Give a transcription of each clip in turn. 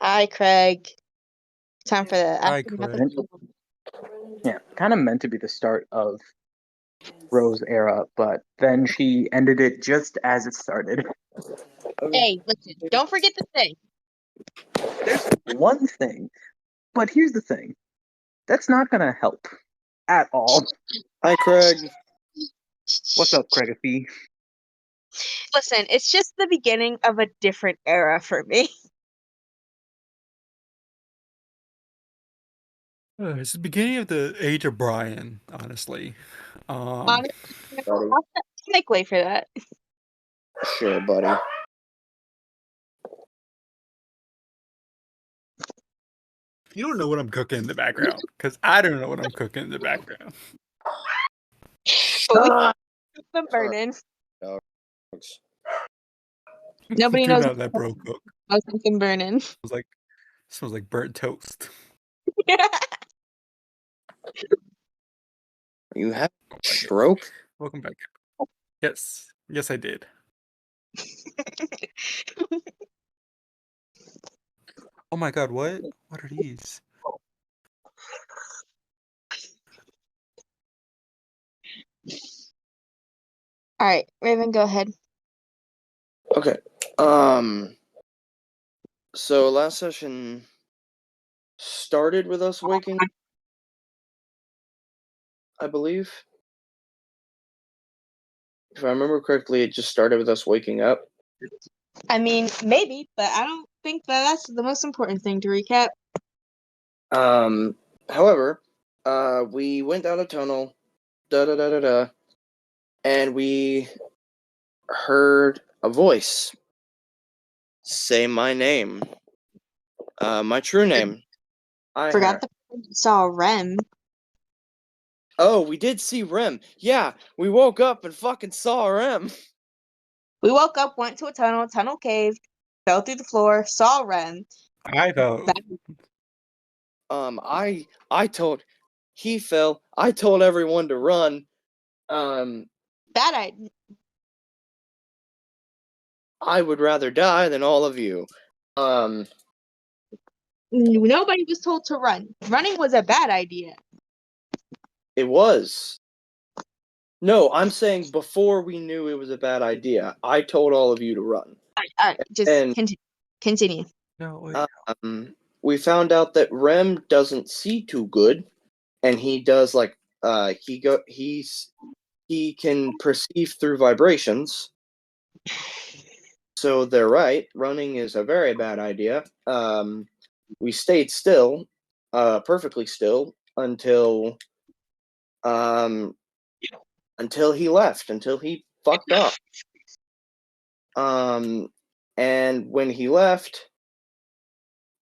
Hi, Craig. Time for the Hi, aftermath Craig. of Yeah, kind of meant to be the start of Rose era, but then she ended it just as it started. Hey, listen, don't forget the thing. There's one thing, but here's the thing. That's not gonna help at all. Hi, Craig. What's up, Craigie? Listen, it's just the beginning of a different era for me. It's the beginning of the age of Brian, honestly. Honestly, Buddy. I'll make way for that. Sure, buddy. You don't know what I'm cooking in the background, because I don't know what I'm cooking in the background. But we keep them burning. Nobody Do knows not let bro cook. what's them burning. Smells like burnt toast. You have a stroke? Welcome back. Yes, I did. Oh my god, what? What are these? All right, Raven, go ahead. Okay. So last session started with us waking, I believe. If I remember correctly, it just started with us waking up. I mean, maybe, but I don't think that's the most important thing to recap. However, we went down a tunnel, and we heard a voice say my name, my true name. Forgot the saw Rem. Oh, we did see Rem. Yeah, we woke up and fucking saw Rem. We woke up, went to a tunnel caved, fell through the floor, saw Rem. I thought. He fell. I told everyone to run. Bad idea. I would rather die than all of you. Nobody was told to run. Running was a bad idea. It was. No, I'm saying before we knew it was a bad idea, I told all of you to run. All right, just continue. No, wait. We found out that Rem doesn't see too good, and he does he can perceive through vibrations. So they're right. Running is a very bad idea. We stayed still, perfectly still, until he left, until he fucked up. And when he left,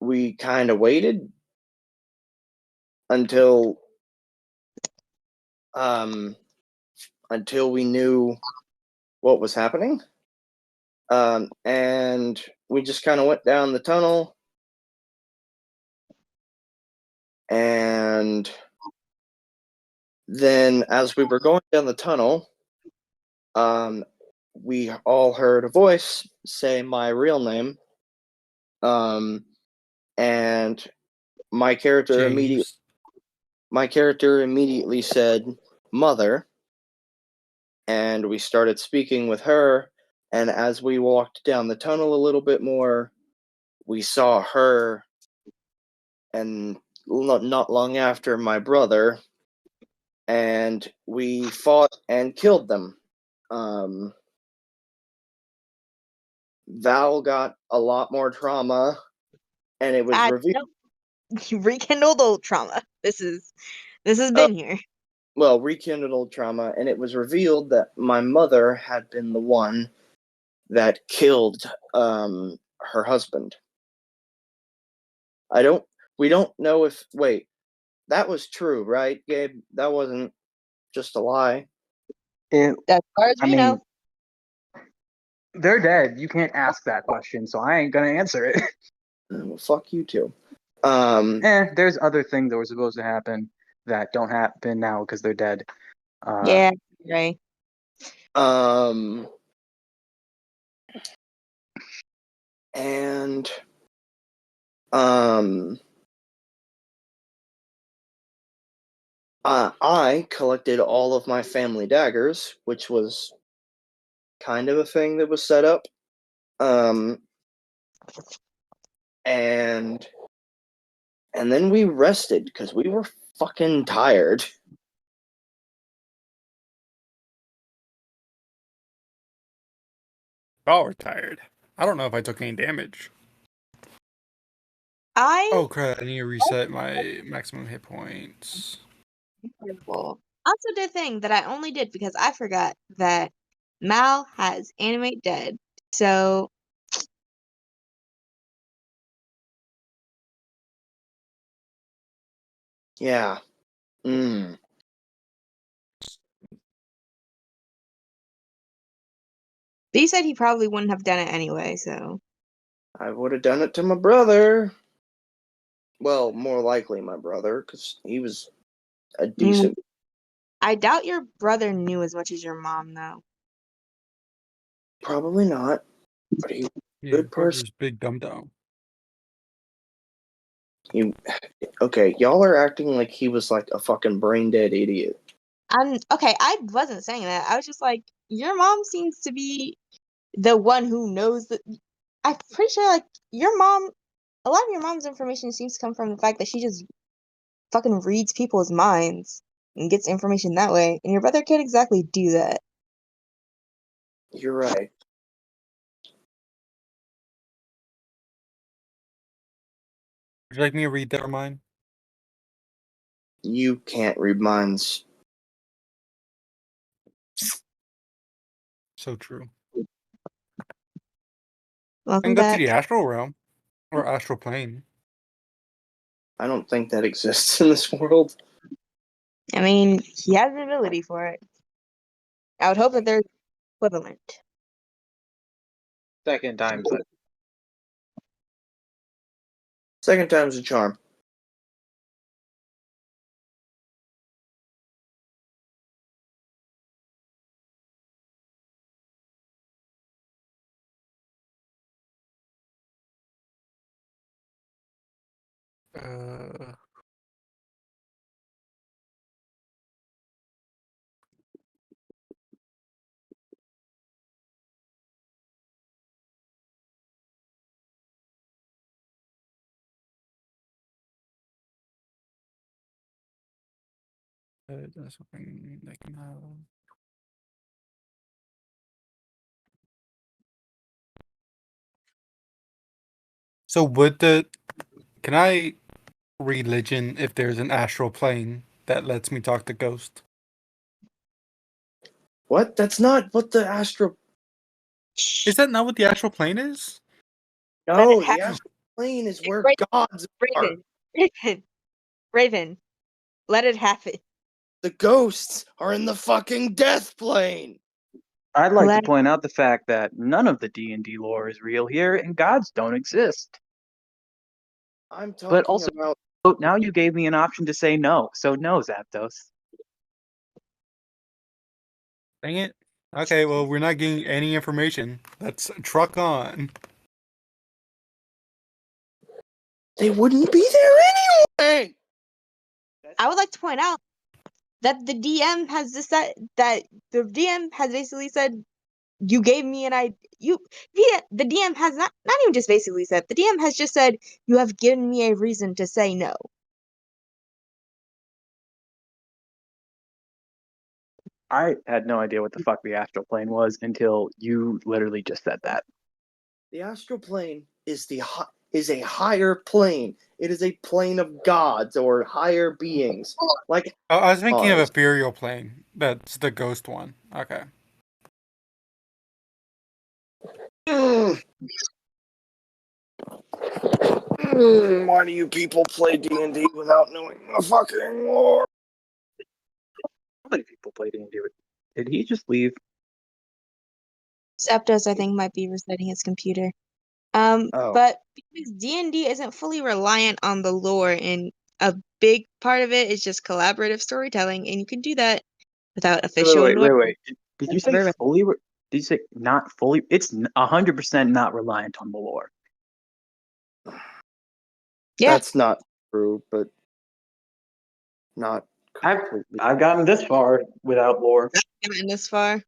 we kind of waited until we knew what was happening. And we just kind of went down the tunnel, and then as we were going down the tunnel, we all heard a voice say my real name, and my character immediately said mother, and we started speaking with her. And as we walked down the tunnel a little bit more, we saw her, and not long after, my brother, and we fought and killed them. Val got a lot more trauma, and it was revealed. You rekindled old trauma. This has been here. Well, rekindled old trauma, and it was revealed that my mother had been the one that killed her husband. We don't know if, wait, that was true, right, Gabe? That wasn't just a lie. As far as we know. They're dead. You can't ask that question, so I ain't gonna answer it. Well, fuck you too. There's other things that were supposed to happen that don't happen now because they're dead. Yeah, right. And I collected all of my family daggers, which was kind of a thing that was set up. And then we rested because we were fucking tired. Oh, we're tired. I don't know if I took any damage. I Oh crap! I need to reset my maximum hit points. also did a thing that I only did because I forgot that Mal has animate dead. So Yeah. but he said he probably wouldn't have done it anyway, so I would have done it to my brother. Well, more likely my brother, because he was a decent. I doubt your brother knew as much as your mom, though. Probably not, but he was a Yeah, good person. brother's big dum dum. Okay, y'all are acting like he was like a fucking brain dead idiot. Okay, I wasn't saying that. I was just like, your mom seems to be the one who knows that. I'm pretty sure, like, your mom, a lot of your mom's information seems to come from the fact that she just fucking reads people's minds and gets information that way. And your brother can't exactly do that. You're right. Would you like me to read their mind? You can't read minds. So true. Welcome And go to back. the astral realm or astral plane. I don't think that exists in this world. I mean, he has an ability for it. I would hope that they're equivalent. Second time's a Second time's a charm. Uh, that's something they can have. So can I religion if there's an astral plane that lets me talk to ghosts? What? That's not what the astral. Is that not what the astral plane is? No, it the happen. astral plane is where Right. gods are. Raven, let it happen. The ghosts are in the fucking death plane. I'd like Let- to point out the fact that none of the D&D lore is real here, and gods don't exist. I'm talking But also, about. now you gave me an option to say no, so no, Zapdos. Dang it. Okay, well, we're not getting any information. Let's truck on. They wouldn't be there anyway. I would like to point out that the DM has decided that the DM has basically said you gave me an idea. The DM has not even just basically said, the DM has just said you have given me a reason to say no. I had no idea what the fuck the astral plane was until you literally just said that. The astral plane is a higher plane. It is a plane of gods or higher beings. Like Oh, I was thinking of ours. ethereal plane. That's the ghost one. Okay. Why do you people play D&D without knowing the fucking lore? How many people played D&D? Did he just leave? Zapdos, I think, might be resetting his computer. Oh. But because D&D isn't fully reliant on the lore, and a big part of it is just collaborative storytelling, and you can do that without official. Wait. Did you say Very- fully? Did you say not fully? It's 100% not reliant on the lore. Yeah. That's not true, but not completely. I've gotten this far without lore. Gotten this far.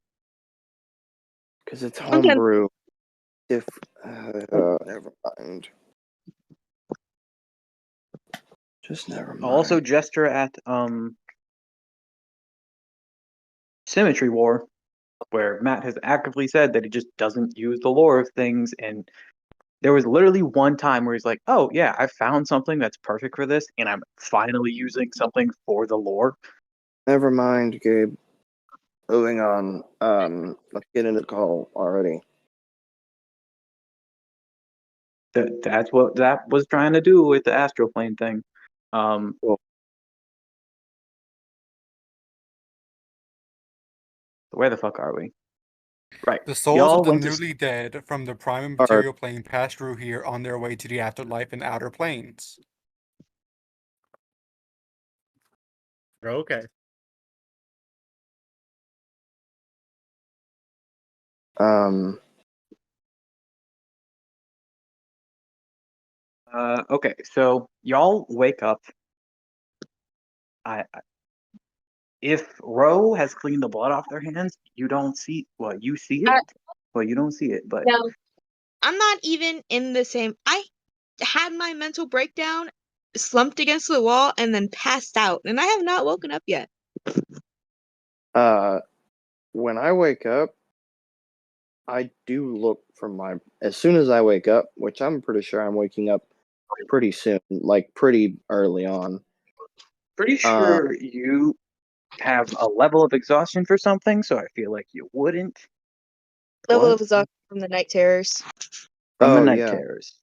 Because it's Sometimes- homebrew. If never mind. Just never mind. Also, gesture at Symmetry War, where Matt has actively said that he just doesn't use the lore of things, and there was literally one time where he's like, "Oh yeah, I found something that's perfect for this, and I'm finally using something for the lore." Never mind, Gabe. Moving on. Let's get into the call already. That's what that was trying to do with the astral plane thing. Well- Where the fuck are we? Right. The souls Y'all of the went to newly dead from the prime and material plane pass through here on their way to the afterlife and outer planes. Okay. Okay, so y'all wake up. If Ro has cleaned the blood off their hands, you don't see. Well, you see it. Well, you don't see it, but No, I'm not even in the same. I had my mental breakdown, slumped against the wall, and then passed out, and I have not woken up yet. When I wake up, I do look for my. As soon as I wake up, which I'm pretty sure I'm waking up pretty soon, like pretty early on. pretty sure you have a level of exhaustion for something. So I feel like you wouldn't Level What? of exhaustion from the night terrors. from the Oh, night yeah. terrors.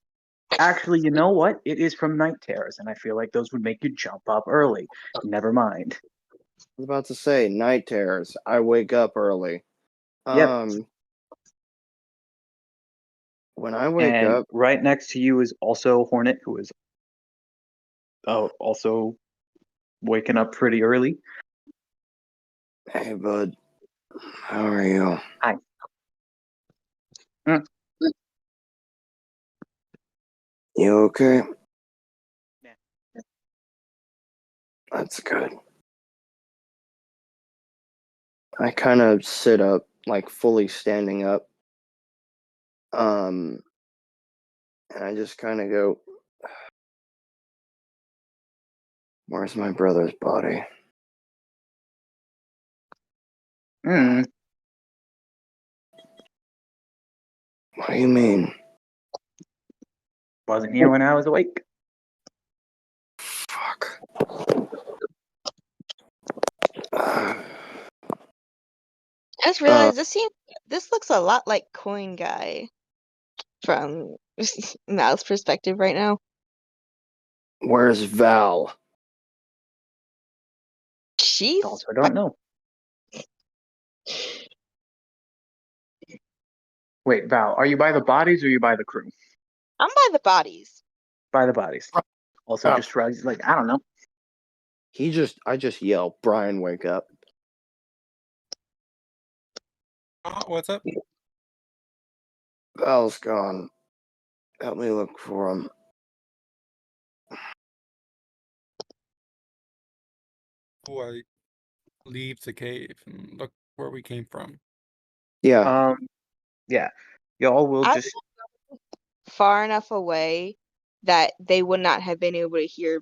Actually, you know what? It is from night terrors, and I feel like those would make you jump up early. Never mind. I was about to say night terrors. I wake up early. Yep. When I wake And up, right next to you is also Hornet, who is also waking up pretty early. hey bud, how are you? Hi. Mm. You okay? Yeah. That's good. I kind of sit up, like fully standing up. And I just kind of go, where's my brother's body? Mm. What do you mean? Wasn't here when I was awake. Fuck. I just realized this looks a lot like Coin Guy from Mal's perspective right now. Where's Val? She's Also, don't know. Wait, Val, are you by the bodies or are you by the crew? I'm by the bodies. By the bodies. Also, Oh. just shrugs like, I don't know. I just yell, Brian, wake up. What's up? Val's gone. Help me look for him. Before I leave the cave and look where we came from. Yeah. Yeah. Y'all will I just was far enough away that they would not have been able to hear,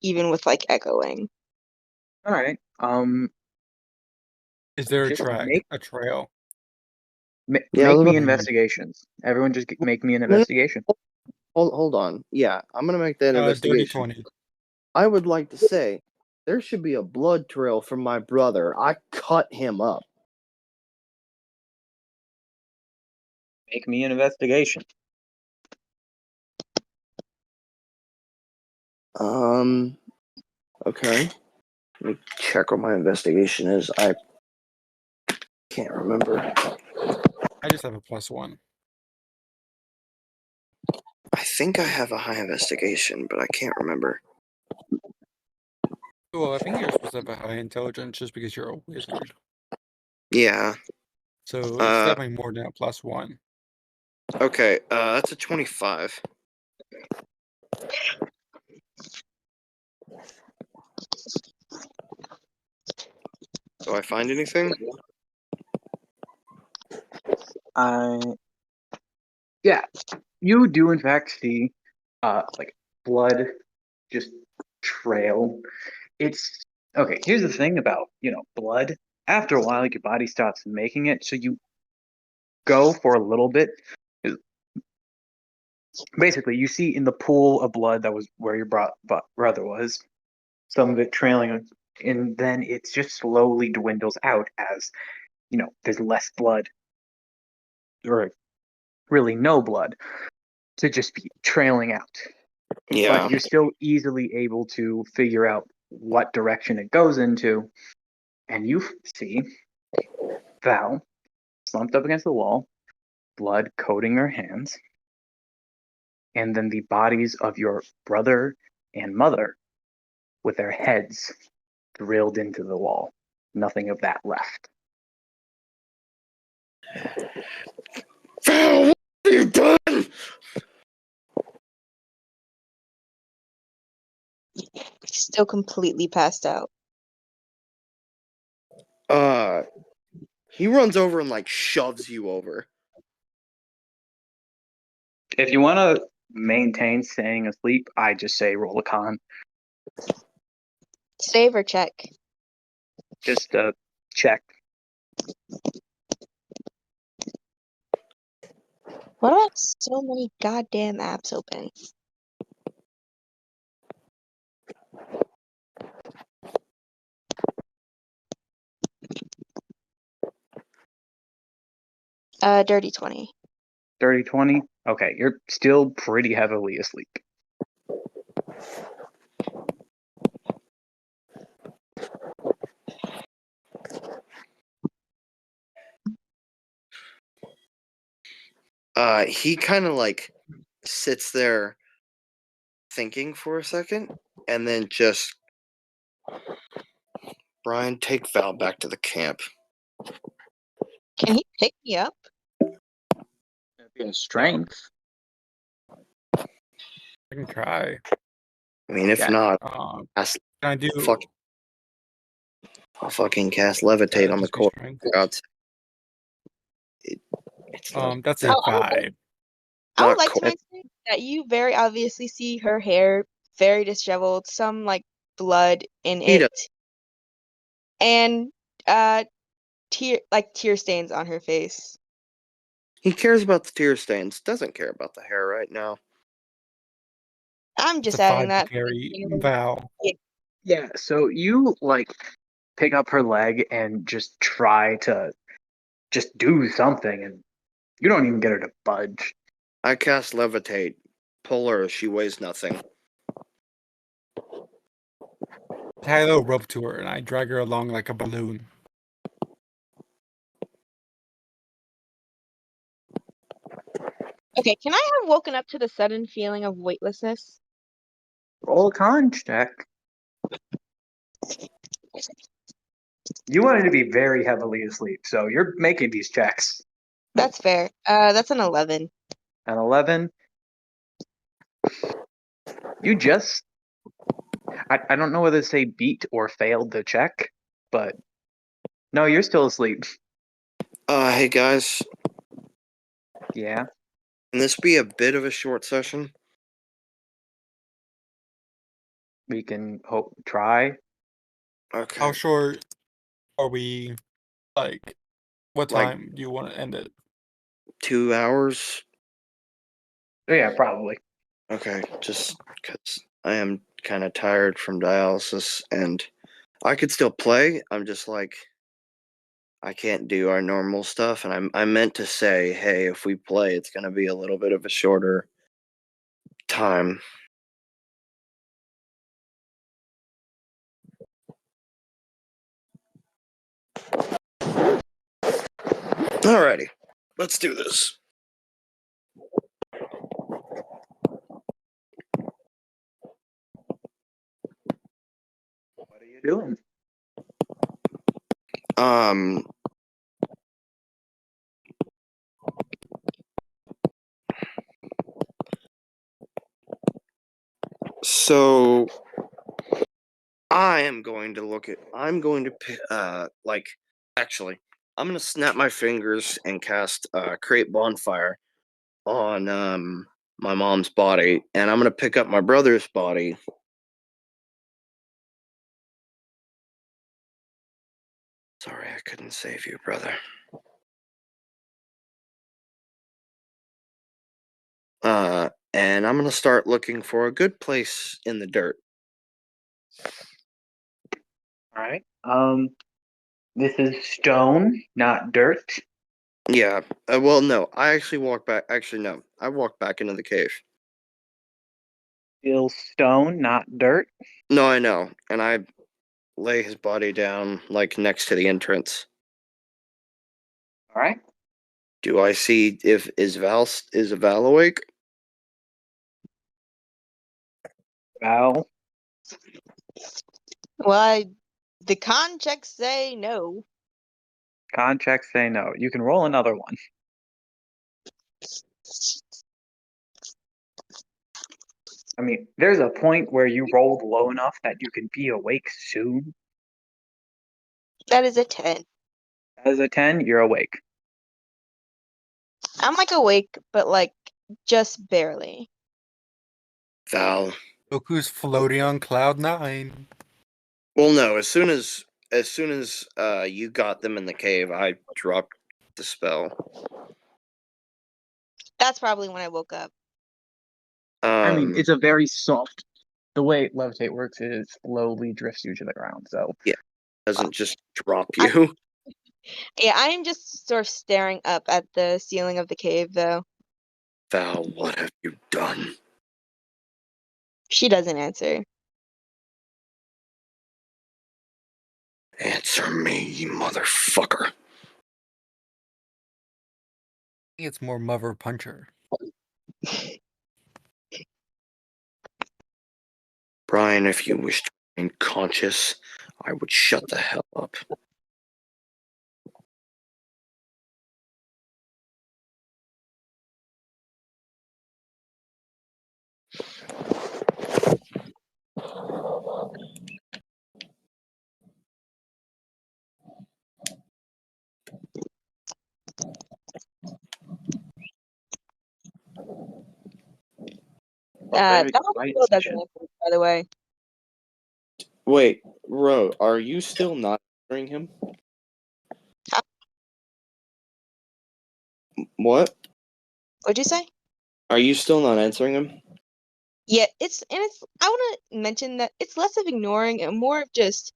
even with like echoing. all right. Is there a Just track, make- a trail? Yeah, I make was me about to- investigations. Everyone just make me an No, no. investigation. Hold on. Yeah, I'm gonna make that Dirty investigation. 20. I would like to say there should be a blood trail from my brother. I cut him up. Make me an investigation. Okay. Let me check what my investigation is. I can't remember. I just have a +1. I think I have a high investigation, but I can't remember. Well, I think you're supposed to have a high intelligence just because you're a wizard. Yeah. So it's definitely more than a +1. Okay. That's a 25. Do I find anything? Yeah, you do in fact see like blood just trail. It's okay. Here's the thing about blood. After a while, like, your body stops making it, so you go for a little bit. Basically, you see in the pool of blood that was where your brother was, some of it trailing, and then it just slowly dwindles out as there's less blood, or really no blood, to just be trailing out. Yeah. But you're still easily able to figure out what direction it goes into, and you see Val slumped up against the wall, blood coating her hands, and then the bodies of your brother and mother with their heads drilled into the wall. Nothing of that left. Val, what have you done? Still completely passed out. He runs over and like shoves you over. If you want to maintain staying asleep, I just say roll a con. Save or check? Just check. What do I have so many goddamn apps open? Dirty 20. Dirty 20? Okay, you're still pretty heavily asleep. He kind of like sits there thinking for a second and then just, Brian, take Val back to the camp. Can he pick me up? In strength. I can try. I mean, if Yeah. not, Can cast, I do? I'll fucking cast levitate on the just be court. strength? For God's sake. It's not, That's a Oh, 5. I would not like to cool. mention that you very obviously see her hair very disheveled, some like blood in He it, does. and tear stains on her face. He cares about the tear stains. Doesn't care about the hair right now. I'm It's just a adding 5 that. to carry Val. Yeah, so you like pick up her leg and just try to just do something, and you don't even get her to budge. I cast levitate. Pull her. She weighs nothing. Tie a little rope to her, and I drag her along like a balloon. Okay, can I have woken up to the sudden feeling of weightlessness? Roll a con check. You wanted to be very heavily asleep, so you're making these checks. That's fair. That's an 11. An 11. You just, I don't know whether to say beat or failed the check, but no, you're still asleep. Hey guys, Yeah. can this be a bit of a short session? We can try. Okay. How short are we? Like, what Like- time do you want to end it? 2 hours? Yeah, probably. Okay, just because I am kind of tired from dialysis and I could still play. I'm just like, I can't do our normal stuff. And I meant to say, hey, if we play, it's going to be a little bit of a shorter time. Alrighty, let's do this. What are you doing? So I'm going to actually, I'm going to snap my fingers and cast create bonfire on my mom's body, and I'm going to pick up my brother's body. Sorry, I couldn't save you, brother. And I'm going to start looking for a good place in the dirt. All right. This is stone, not dirt. Yeah. Well, no, I actually walked back. Actually, no, I walked back into the cave. Still stone, not dirt. No, I know. And I lay his body down, like, next to the entrance. All right. Do I see if is Val awake? Val. Well, the con checks say no. Con checks say no. You can roll another one. I mean, there's a point where you rolled low enough that you can be awake soon. That is a 10. As a 10, you're awake. I'm like awake, but like just barely. Val. Goku's floating on cloud 9. Well, no. As soon as you got them in the cave, I dropped the spell. That's probably when I woke up. I mean, it's a very soft. The way levitate works is it slowly drifts you to the ground. So doesn't just drop you. Yeah, I am just sort of staring up at the ceiling of the cave, though. Val, what have you done? She doesn't answer. Answer me, you motherfucker. I think it's more Mother Puncher. Brian, if you wish to remain conscious, I would shut the hell up. very That quiet still doesn't session. answer, by the way. Wait, Ro, are you still not answering him? What? What'd you say? Are you still not answering him? Yeah, I want to mention that it's less of ignoring and more of just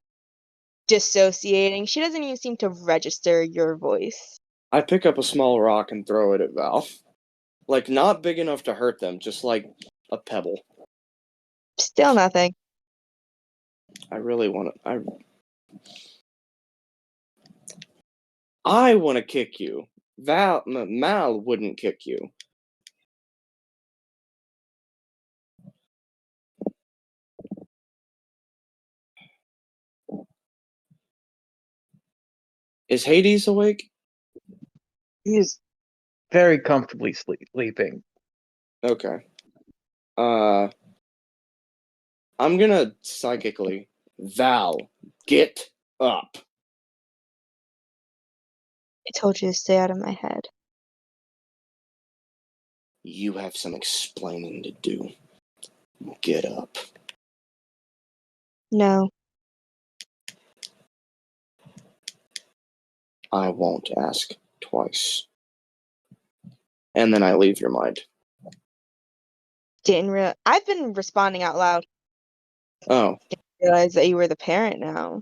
dissociating. She doesn't even seem to register your voice. I pick up a small rock and throw it at Val. Like, not big enough to hurt them, just like a pebble. Still nothing. I really want to. I want to kick you. Mal wouldn't kick you. Is Hades awake? He's very comfortably sleeping. Okay. I'm gonna psychically. Val, get up. I told you to stay out of my head. You have some explaining to do. Get up. No. I won't ask twice. And then I leave your mind. I've been responding out loud. Oh. Didn't realize that you were the parent now.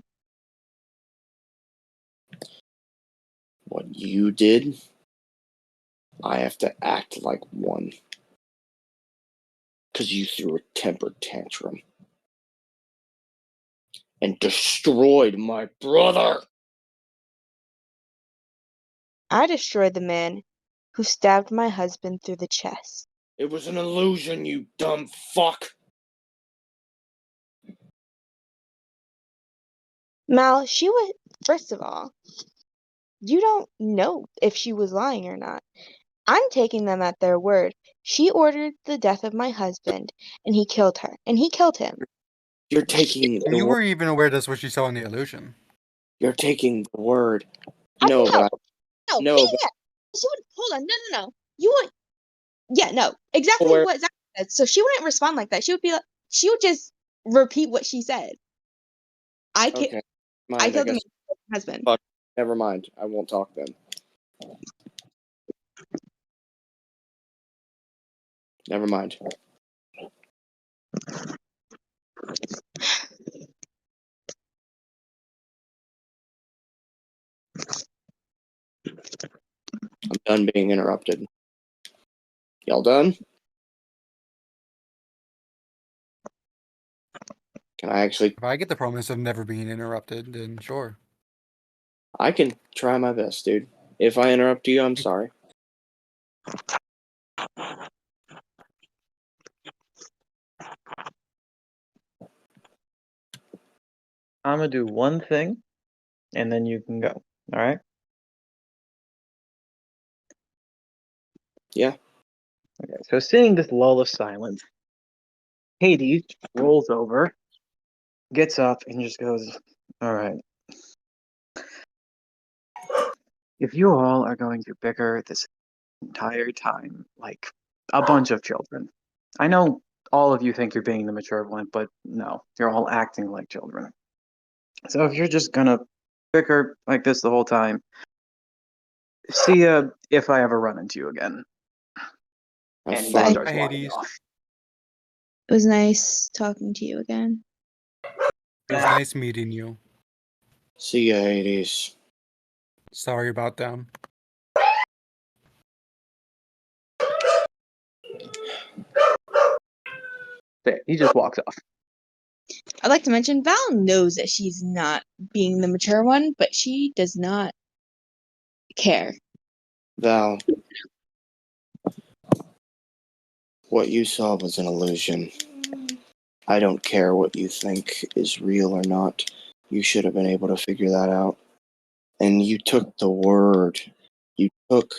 What you did, I have to act like one. Because you threw a temper tantrum. And destroyed my brother! I destroyed the man who stabbed my husband through the chest. It was an illusion, you dumb fuck! Mal, first of all, you don't know if she was lying or not. I'm taking them at their word. She ordered the death of my husband, and he killed her, and he killed him. You're taking the You word. were even aware that's what she saw in the illusion. You're taking the word. I No, know. but No, no, yeah, but yeah. She would hold on. No, no, no. You would. Yeah, no. Exactly where what Zach said. So she wouldn't respond like that. She would be like, she would just repeat what she said. I can. okay. I Mind, I killed the guess. husband. Fuck. Never mind. I won't talk then. Never mind. I'm done being interrupted. Y'all done? Can I actually? If I get the promise of never being interrupted, then sure. I can try my best, dude. If I interrupt you, I'm sorry. I'm gonna do one thing, and then you can go. All right? Yeah. Okay. So seeing this lull of silence, Hades rolls over, gets up, and just goes, "All right. If you all are going to bicker this entire time like a bunch of children, I know all of you think you're being the mature one, but no, you're all acting like children. So if you're just gonna bicker like this the whole time, see ya if I ever run into you again." Have And he fun. starts Hi, walking Hades. off. It was nice talking to you again. It was nice meeting you. See ya, Hades. Sorry about them. There, he just walks off. I'd like to mention Val knows that she's not being the mature one, but she does not care. Val, what you saw was an illusion. I don't care what you think is real or not. You should have been able to figure that out. And you took the word. You took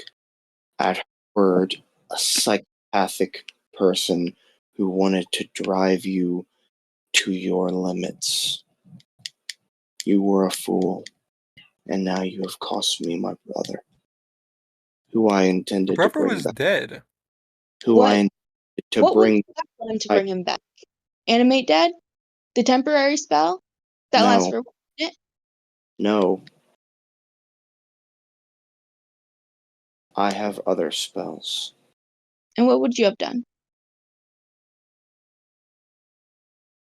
at her word a psychopathic person who wanted to drive you to your limits. You were a fool, and now you have cost me my brother, who I The intended to brother bring was back. dead. Who What? I intended to What would bring. you have done to I- bring him back? Animate dead? The temporary spell? That lasts No, for 1 minute? no. I have other spells. And what would you have done?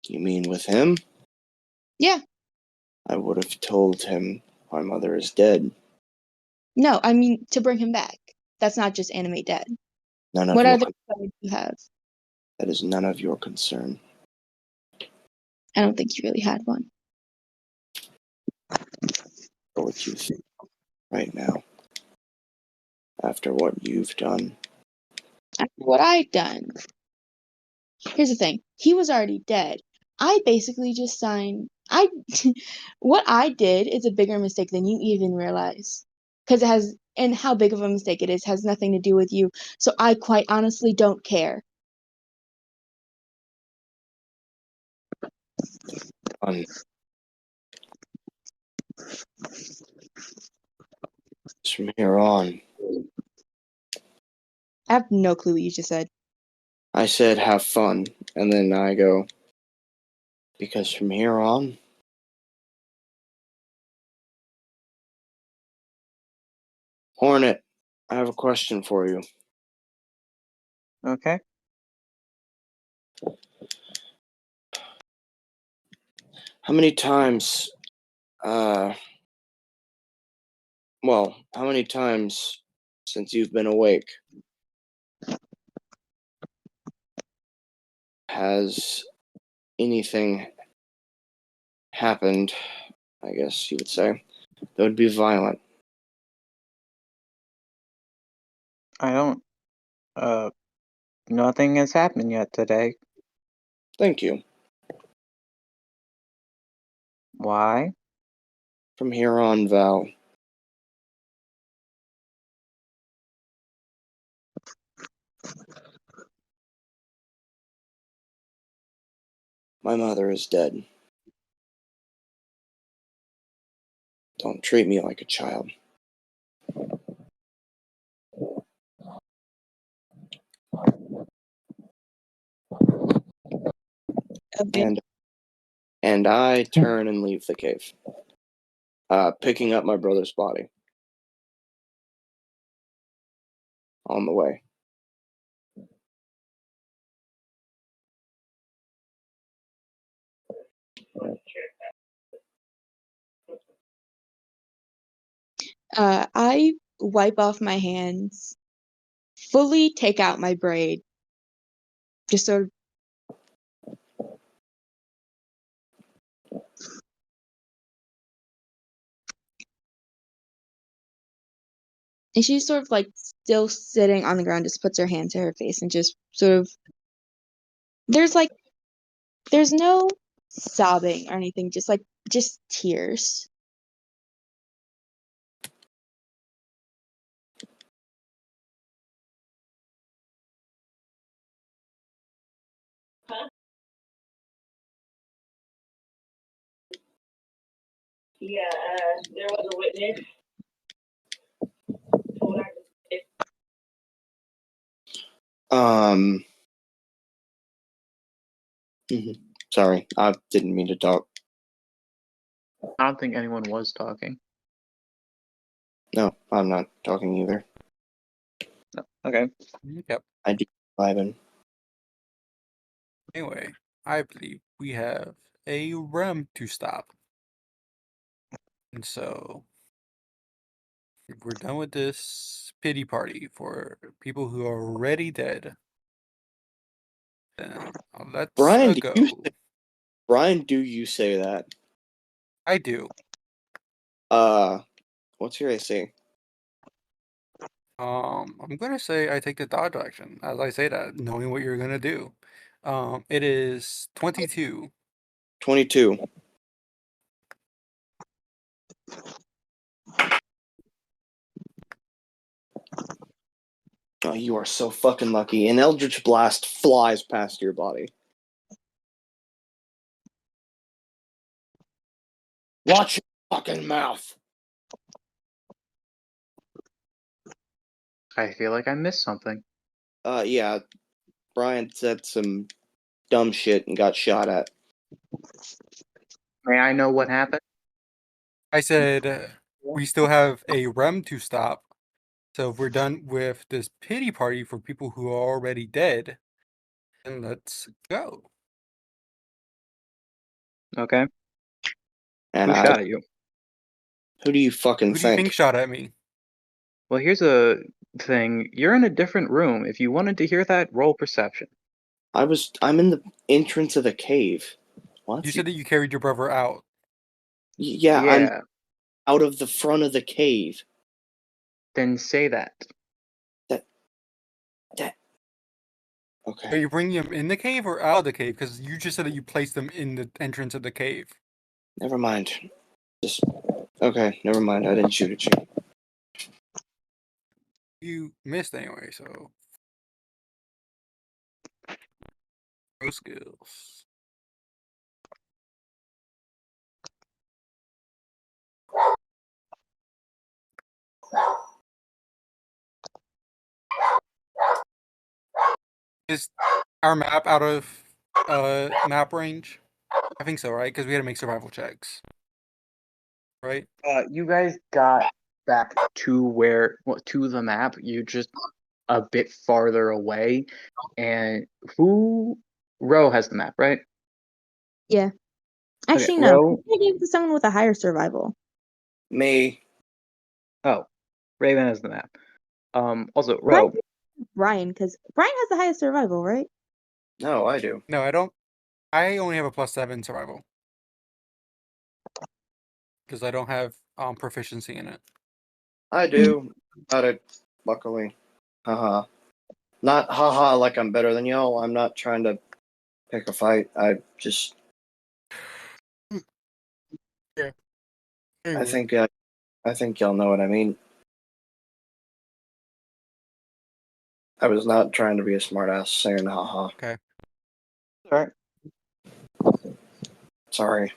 You mean with him? Yeah. I would have told him my mother is dead. No, I mean to bring him back. That's not just animate dead. None of What your other spell do you have? that is none of your concern. I don't think you really had one. For what you think right now, after what you've done. After what I'd done. Here's the thing. He was already dead. I basically just signed. What I did is a bigger mistake than you even realize. Because it has, and how big of a mistake it is, has nothing to do with you. So I quite honestly don't care. On from here on, I have no clue what you just said. I said have fun, and then I go, because from here on, Hornet, I have a question for you. Okay. How many times, how many times since you've been awake has anything happened, I guess you would say, that would be violent? I don't. Nothing has happened yet today. Thank you. Why? From here on, Val, My mother is dead. Don't treat me like a child. Okay. And I turn and leave the cave, picking up my brother's body on the way. I wipe off my hands, fully take out my braid, just sort of. And she's sort of like still sitting on the ground, just puts her hand to her face and just sort of. There's no sobbing or anything, just tears. Yeah, there was a witness. Sorry, I didn't mean to talk. I don't think anyone was talking. No, I'm not talking either. No. Okay. Yep. I do vibing. Anyway, I believe we have a REM to stop. And so, if we're done with this pity party for people who are already dead, then let's Brian, go. Brian, do you say that? I do. What's your AC? I'm gonna say I take the dodge action as I say that, knowing what you're gonna do. It is 22. 22. Oh, you are so fucking lucky. An Eldritch Blast flies past your body. Watch your fucking mouth. I feel like I missed something. Yeah. Brian said some dumb shit and got shot at. May I know what happened? I said we still have a REM to stop. So if we're done with this pity party for people who are already dead, then let's go. Okay. And Who shot at you? who do you fucking Who do you think shot at me? Well, here's a thing. You're in a different room. If you wanted to hear that, roll perception. I'm in the entrance of the cave. What? You said that you carried your brother out. Yeah, I'm out of the front of the cave. Then say that. Okay. Are you bringing him in the cave or out of the cave? Because you just said that you placed them in the entrance of the cave. Never mind. Okay, never mind. I didn't shoot at you. You missed anyway, so. No skills. Is our map out of map range? I think so, right? Because we had to make survival checks. Right? You guys got back to to the map. You just a bit farther away. And Ro has the map, right? Yeah. Actually, Okay, no. Ro- I gave it to someone with a higher survival. Me. Oh, Raven has the map. Also, Ro. Brian, because Brian has the highest survival, right? No, I do. No, I don't. I only have a +7 survival. Because I don't have proficiency in it. I do. Got it. Luckily. Haha. Not haha like I'm better than y'all. I'm not trying to pick a fight. I just. Yeah. I think y'all know what I mean. I was not trying to be a smartass saying haha. Okay. Alright. Sorry.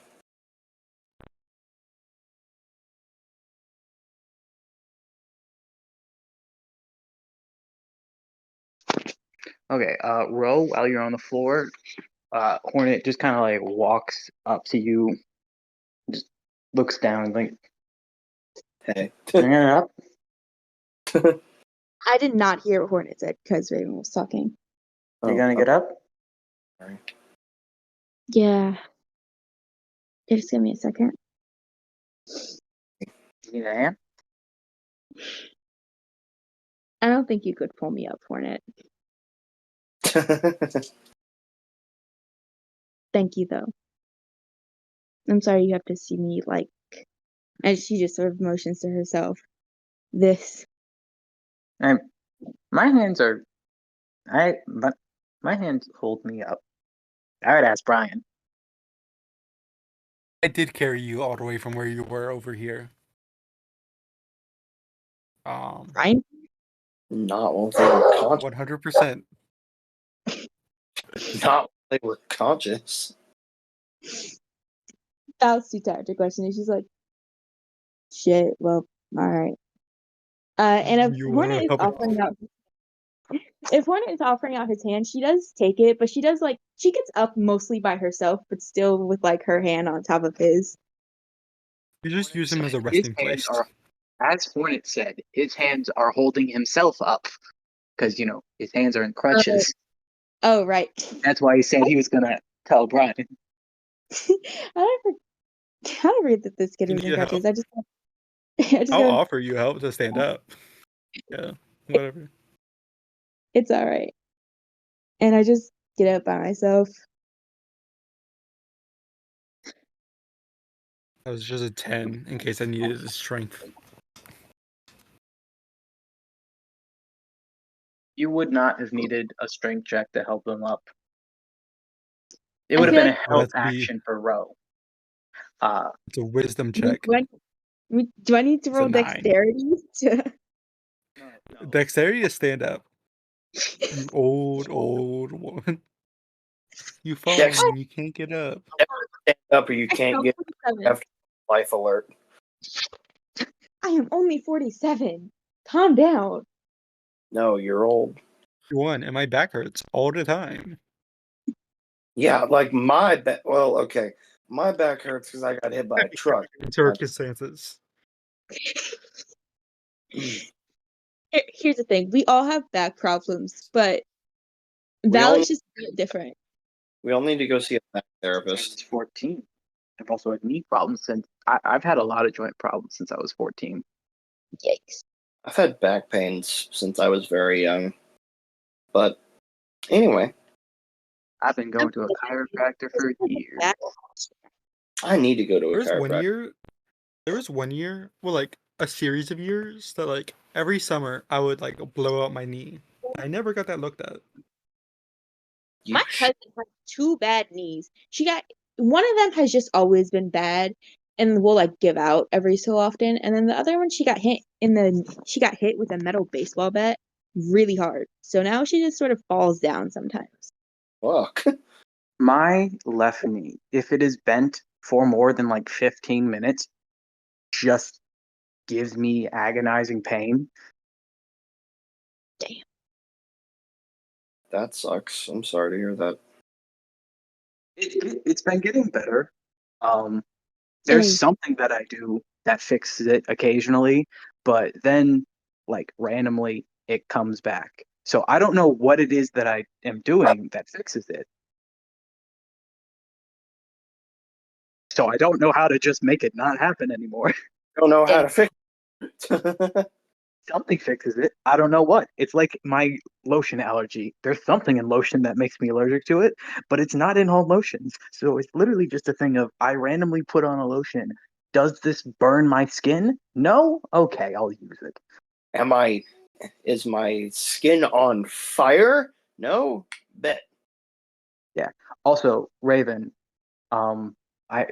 Okay, Ro, while you're on the floor, Hornet just kind of like walks up to you, just looks down, and like, Hey. bring it up. I did not hear what Hornet said because Raven was talking. You're gonna get up? Sorry. Yeah. Just give me a second. You need a hand? I don't think you could pull me up, Hornet. Thank you, though. I'm sorry you have to see me like. And she just sort of motions to herself. This. My hands are, but my hands hold me up. I would ask Brian. I did carry you all the way from where you were over here. Brian? Not while they were conscious. 100%. Not while they were conscious. That was too tired to question. And she's like, shit, well, alright. And if You wanna Hornet is help it? offering out if Hornet is offering out his hand, she does take it, but she does like she gets up mostly by herself, but still with like her hand on top of his. You just use him as a His resting hands place. are, as Hornet said, his hands are holding himself up because his hands are in crutches. Oh right. That's why he said he was gonna tell Brian. I don't forget that this kid You was in need crutches. help? I just I'll go, offer you help to stand up. Yeah, whatever. it's alright. And I just get up by myself. That was just a 10 in case I needed his strength. You would not have needed a strength check to help him up. It I would have feel been a like- Well, help that's be- action for Ro. It's a wisdom check. Do I need to It's a roll 9. dexterity? Dexterity is stand up. You old woman. You fall Dex- and you can't get up. Stand up or you can't get 47. after life alert. I am only 47. Calm down. No, you're old. One, and my back hurts all the time. Yeah, like my back. Well, okay. My back hurts because I got hit by a truck. Circumstances. Here's the thing. We all have back problems, but all- Valak's just a bit different. We all need to go see a back I was therapist. 14. I've also had knee problems since I've had a lot of joint problems since I was 14. Yikes. I've had back pains since I was very young. But anyway, I've been going to a chiropractor for years. I need to go to a There chiropractor. was one year, well, like a series of years that like every summer I would like blow out my knee. I never got that looked at. You My sh- cousin has 2 bad knees. She got one of them has just always been bad and will like give out every so often. And then the other one she got hit with a metal baseball bat really hard. So now she just sort of falls down sometimes. Fuck. My left knee, if it is bent for more than like 15 minutes, just gives me agonizing pain. That sucks. I'm sorry to hear that. It's been getting better. There's Same. something that I do that fixes it occasionally, but then like randomly it comes back. So I don't know what it is that I am doing that fixes it. So I don't know how to just make it not happen anymore. Don't know how to fix it. Something fixes it. I don't know what. It's like my lotion allergy. There's something in lotion that makes me allergic to it, but it's not in all lotions. So it's literally just a thing of I randomly put on a lotion. Does this burn my skin? No? Okay, I'll use it. Is my skin on fire? No? Bet. Also, Raven,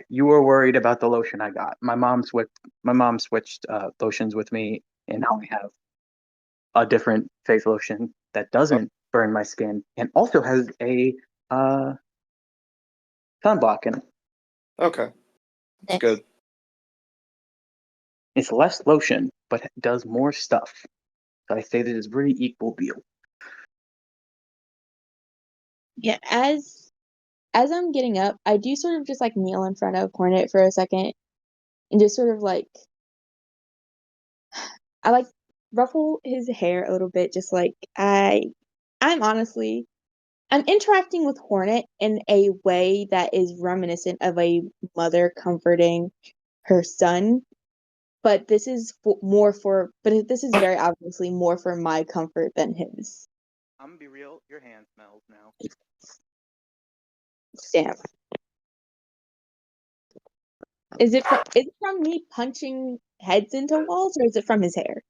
you were worried about the lotion I got. My mom switched lotions with me, and now I have a different face lotion that doesn't burn my skin and also has a sunblocking. Okay. That's Nice. good. It's less lotion, but it does more stuff. So I say that it's really equal deal. Yeah, as I'm getting up, I do sort of just like kneel in front of Hornet for a second and just sort of like I like ruffle his hair a little bit, just like I'm honestly I'm interacting with Hornet in a way that is reminiscent of a mother comforting her son, but this is this is very obviously more for my comfort than his. I'm gonna be real. Your hand smells now. Damn. Is it from me punching heads into walls, or is it from his hair?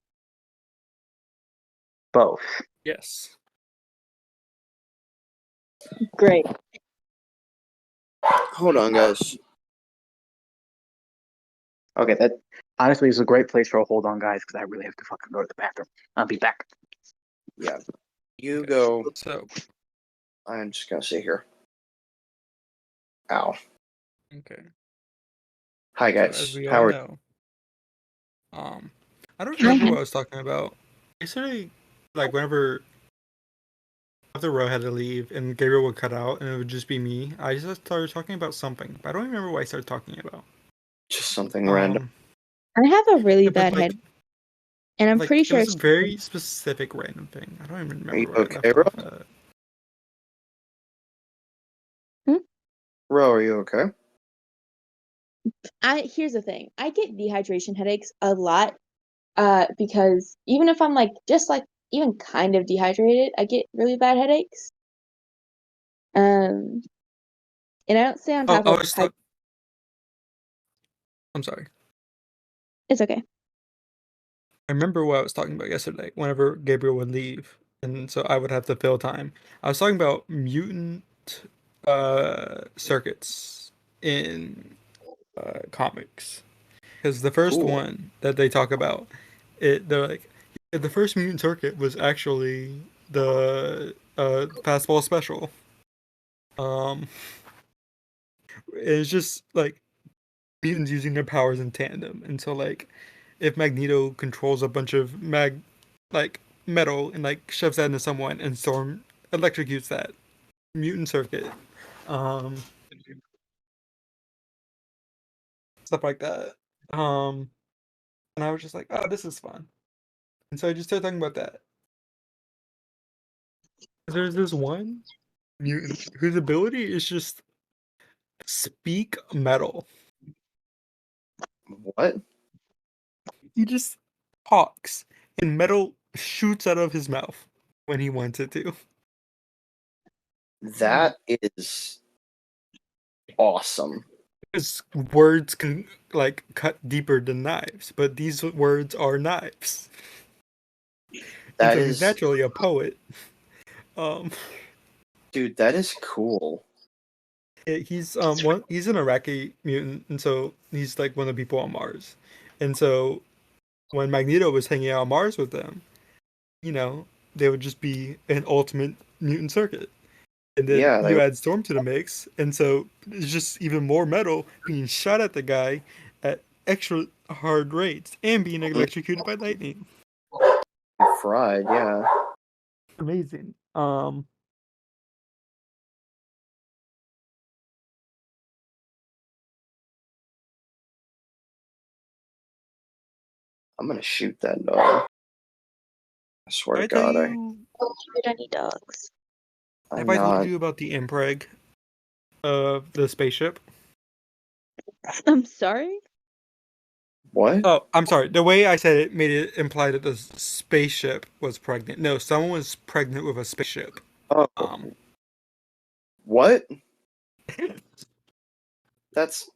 Both. Yes. Great. Hold on, guys. Okay, that honestly is a great place for a hold on, guys, because I really have to fucking go to the bathroom. I'll be back. Yeah. You Okay. go. So, I'm just gonna sit here. Ow. okay. Hi, So guys. as we How all are know, I don't remember what I was talking about. Yesterday, like whenever after Ro had to leave and Gabriel would cut out and it would just be me, I just started talking about something, but I don't remember what I started talking about. just something random? I have a really Yeah, but bad head, and I'm pretty it sure was it's a very specific random thing. I don't even Are you remember where okay, I left Ro? off at. Ro, are you okay? here's the thing. I get dehydration headaches a lot, because even if I'm like just like even kind of dehydrated, I get really bad headaches. And I don't stay on Oh, top I of was talking. I'm sorry. it's okay. I remember what I was talking about yesterday. Whenever Gabriel would leave, and so I would have to fill time. I was talking about mutant circuits in comics, because the first Cool. one that they talk about, they're like, "Yeah, the first mutant circuit was actually the fastball special. Um, it's just like mutants using their powers in tandem, and so like if Magneto controls a bunch of like metal and like shoves that into someone and Storm electrocutes that mutant circuit, um stuff like that. And I was just like, oh, this is fun. And so I just started talking about that. There's this one mutant whose ability is just speak metal. What? He just talks and metal shoots out of his mouth when he wants it to. That is awesome. Because words can like cut deeper than knives, but these words are knives. And That so he's is, naturally a poet. dude, that is cool. He's he's an Iraqi mutant, and so he's like one of the people on Mars. And so when Magneto was hanging out on Mars with them, you know, they would just be an ultimate mutant circuit. And then Yeah, you add Storm to the mix, and so it's just even more metal being shot at the guy at extra hard rates and being electrocuted by lightning. fried, yeah. Amazing. I'm gonna shoot that dog. I swear Did to I tell God, you? We don't need dogs. I'm Have I told not. you about the impreg of the spaceship? I'm sorry? What? Oh, I'm sorry. The way I said it made it imply that the spaceship was pregnant. No, someone was pregnant with a spaceship. Oh, what? That's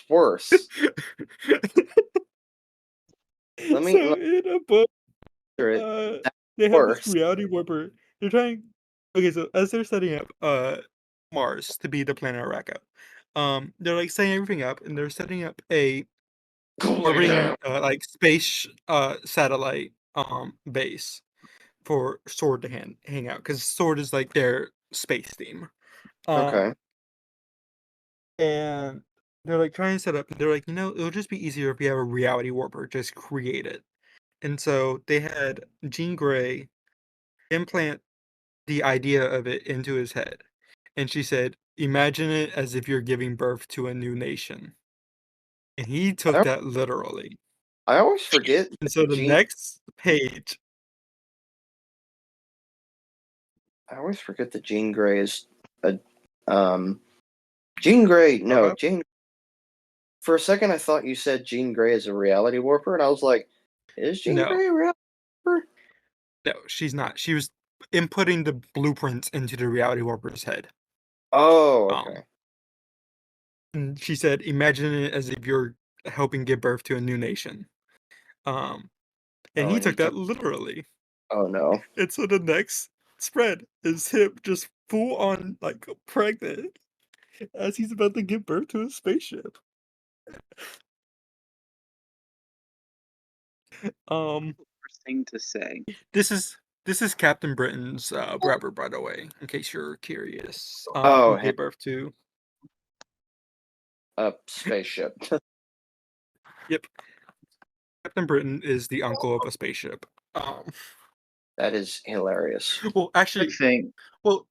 worse. Let me So in a book, hear it. they have worse. this reality warper. They're trying. Okay, so as they're setting up Mars to be the planet Araka, they're like setting everything up, and they're setting up a orbiting like space satellite base for Sword to hang out, because Sword is like their space theme. Okay. And they're like trying to set up. They're like, it'll just be easier if we have a reality warper. Just create it. And so they had Jean Grey implant the idea of it into his head. And she said, imagine it as if you're giving birth to a new nation. And he took that literally. I always forget. And so the next page. I always forget that Jean Grey is a Jean Grey. No, Jean. For a second, I thought you said Jean Grey is a reality warper, and I was like, "Is Jean Grey a reality warper?" No, she's not. She was inputting the blueprints into the reality warper's head. Oh, okay. And she said, "Imagine it as if you're helping give birth to a new nation." And he took that literally. Oh no! And so the next spread is him just full on like pregnant as he's about to give birth to a spaceship. First thing to say. This is Captain Britain's brother, by the way, in case you're curious. Oh, who gave birth to a spaceship. Yep. Captain Britain is the uncle of a spaceship. That is hilarious. Well, actually, well,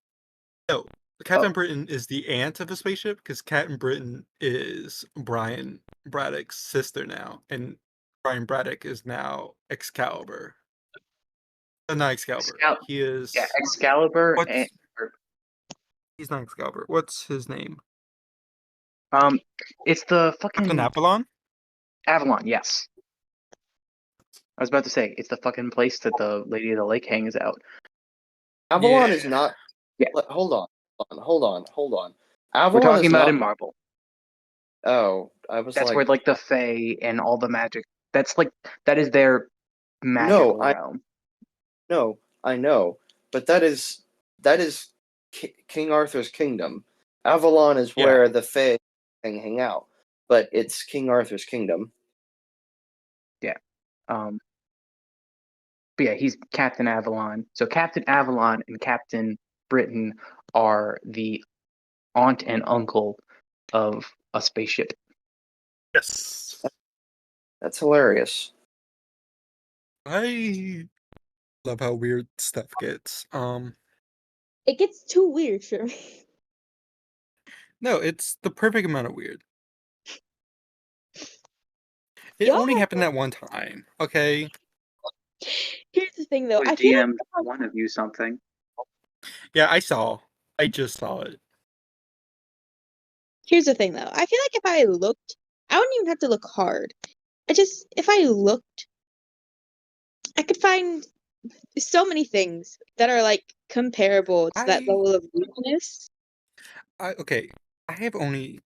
no. Captain Britain is the aunt of a spaceship because Captain Britain is Brian Braddock's sister now, and Brian Braddock is now Excalibur. Not Excalibur. He is Excalibur. He's not Excalibur. What's his name? It's the fucking Captain Avalon. Avalon, yes. I was about to say it's the fucking place that the Lady of the Lake hangs out. Avalon is not. Yeah. Hold on. Avalon. We're talking about in Marvel. Oh, I was. That's where like the Fae and all the magic. That is their magical realm. No, I know, but that is King Arthur's kingdom. Avalon is where the Fae hang out, but it's King Arthur's kingdom. Yeah. But yeah, he's Captain Avalon. So Captain Avalon and Captain Britain are the aunt and uncle of a spaceship. Yes. That's hilarious. I love how weird stuff gets. It gets too weird for me. No, it's the perfect amount of weird. It only happened that one time, okay? Here's the thing, though. I feel like one of you something. Yeah, I just saw it. Here's the thing, though. I feel like if I looked, I wouldn't even have to look hard. If I looked, I could find so many things that are like comparable to that level of weirdness. Okay, I have only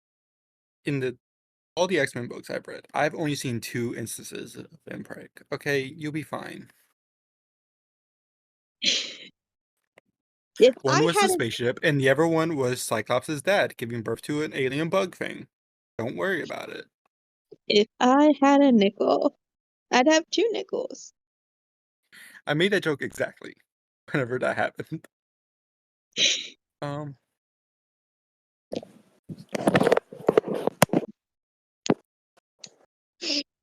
in all the X-Men books I've read, I've only seen 2 instances of Impreg. Okay, you'll be fine. One was the spaceship, and the other one was Cyclops' dad giving birth to an alien bug thing. Don't worry about it. If I had a nickel, I'd have 2 nickels. I made that joke exactly whenever that happened.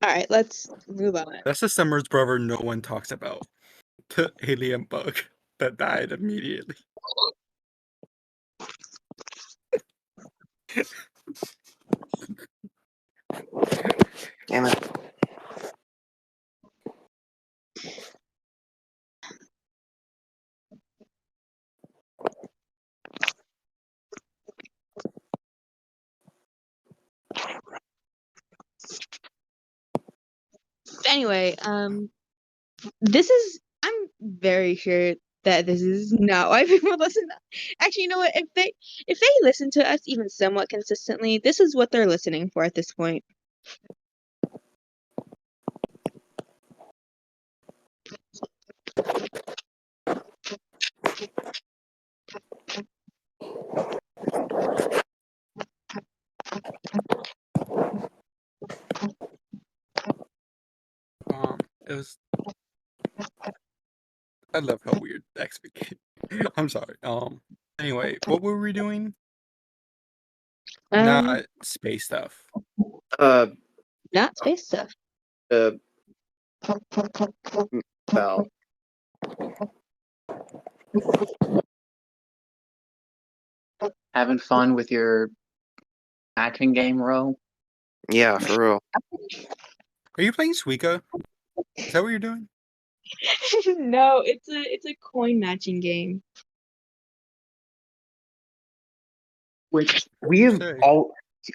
Alright, let's move on. That's the Summers brother no one talks about. The alien bug that died immediately. Damn it. Anyway, I'm very sure that this is not why people listen to Actually, you know what? If they listen to us even somewhat consistently, this is what they're listening for at this point. It was. I love how weird X became. I'm sorry. Anyway, what were we doing? Not space stuff. Uh, Not space stuff. Val. Having fun with your matching game, Ro? Yeah, for real. Are you playing Suika? Is that what you're doing? No, it's a coin matching game. Which we have Say. all.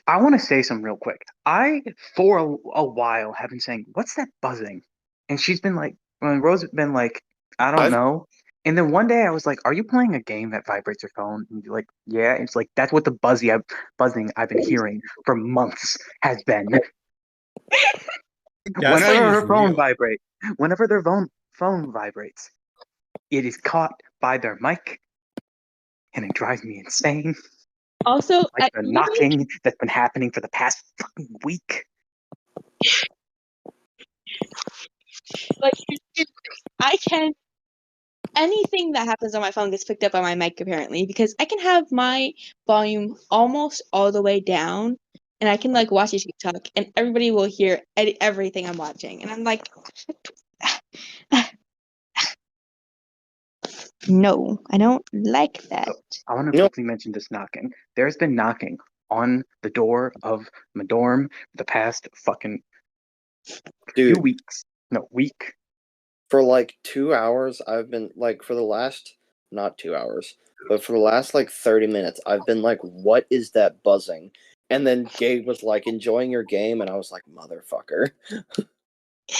I want to say something real quick. I, for a while, have been saying, "What's that buzzing?" And she's been like, Rose has been like, "I don't I've- know." And then one day I was like, "Are you playing a game that vibrates your phone?" And you're like, "Yeah." And it's like that's what the buzzing I've been hearing for months has been. Gaslighting Whenever is her phone real. vibrates, whenever their phone vibrates, it is caught by their mic, and it drives me insane. Also, Like the knocking that's been happening for the past fucking week. like I can anything that happens on my phone gets picked up by my mic apparently because I can have my volume almost all the way down and I can like watch a TikTok and everybody will hear everything I'm watching and I'm like no, I don't like that. I want to No. quickly mention this knocking. There's been knocking on the door of my dorm the past fucking few Dude, weeks. No, week. for like 2 hours, I've been like, for the last, not 2 hours, but for the last like 30 minutes, I've been like, what is that buzzing? And then Gabe was like, enjoying your game, and I was like, motherfucker.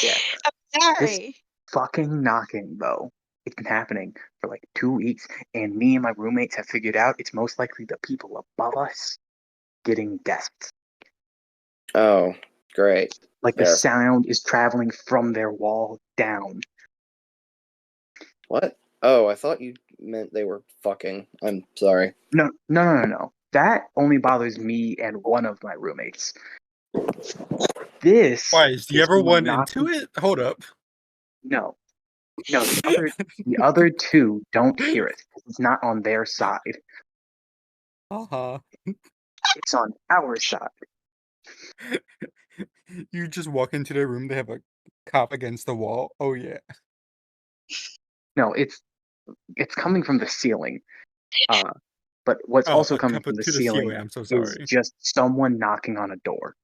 Yeah. I'm sorry. Fucking knocking, though. It's been happening for like 2 weeks, and me and my roommates have figured out it's most likely the people above us getting desks. Oh, great. Like the Fair. sound is traveling from their wall down. What? Oh, I thought you meant they were fucking. I'm sorry. No. That only bothers me and one of my roommates. This Why? Is the is other someone one into knocking. it? Hold up. No, the other two don't hear it. It's not on their side. Uh-huh. It's on our side. You just walk into their room, they have a cop against the wall. Oh yeah. No, it's coming from the ceiling. But what's Oh, also a coming cop from the to the ceiling. ceiling I'm so is sorry. just someone knocking on a door.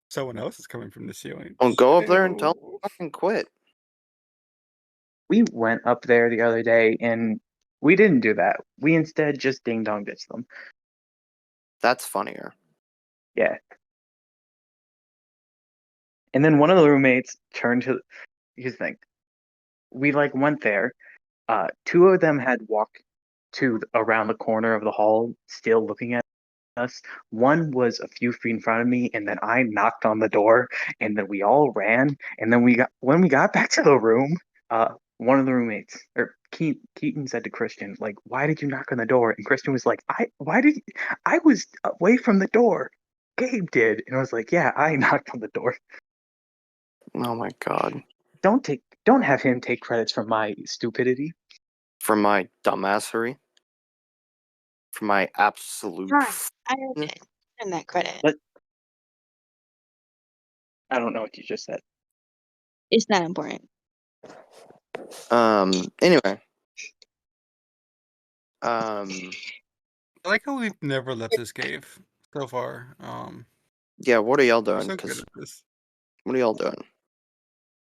Someone else is coming from the ceiling. Well, go up there and tell them Ew. to fucking quit. We went up there the other day and we didn't do that. We instead just ding dong ditched them. That's funnier. Yeah. And then one of the roommates turned to his thing. We like went there. Two of them had walked around the corner of the hall, still looking at us. One was a few feet in front of me, and then I knocked on the door, and then we all ran. And then when we got back to the room, one of the roommates or Keaton said to Christian, like, "Why did you knock on the door?" And Christian was like, I was away from the door. Gabe did," and I was like, "Yeah, I knocked on the door." Oh my god. Don't have him take credits for my stupidity. For my dumbassery. For my absolute. Fine, I earned that credit. But I don't know what you just said. It's not important. Anyway. I like how we've never left this cave so far. Yeah, what are y'all We're doing? so good Because at this. what are y'all doing?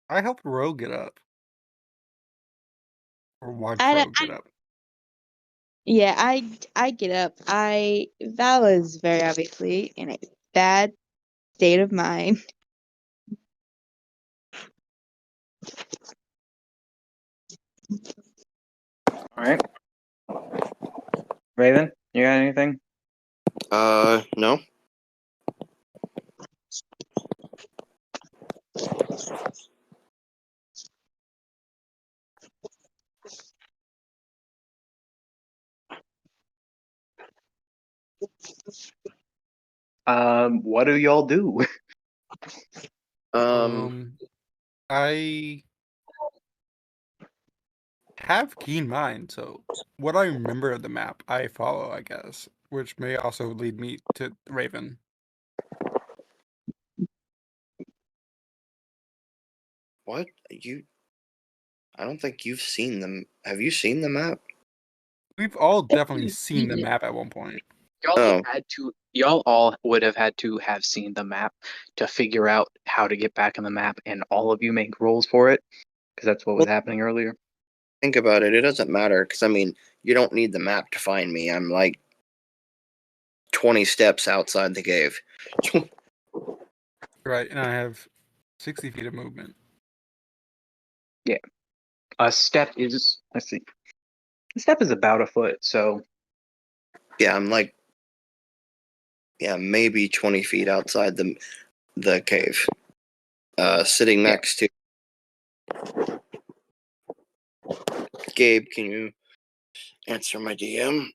I helped Ro get up. Or watch I Ro don't- get up. Yeah, I get up. Val is very obviously in a bad state of mind. All right. Raven, you got anything? No. What do y'all do? I have keen mind, so what I remember of the map, I follow, I guess. which may also lead me to Raven. What? I don't think you've seen them. Have you seen the map? We've all definitely seen the map at one point. Y'all all would have had to have seen the map to figure out how to get back on the map, and all of you make rolls for it, because that's what was happening earlier. Think about it. It doesn't matter, because, I mean, you don't need the map to find me. I'm like 20 steps outside the cave. Right, and I have 60 feet of movement. A step is, let's see, a step is about a foot, so Yeah, I'm like, maybe 20 feet outside the cave. Sitting next to Gabe, can you answer my DM?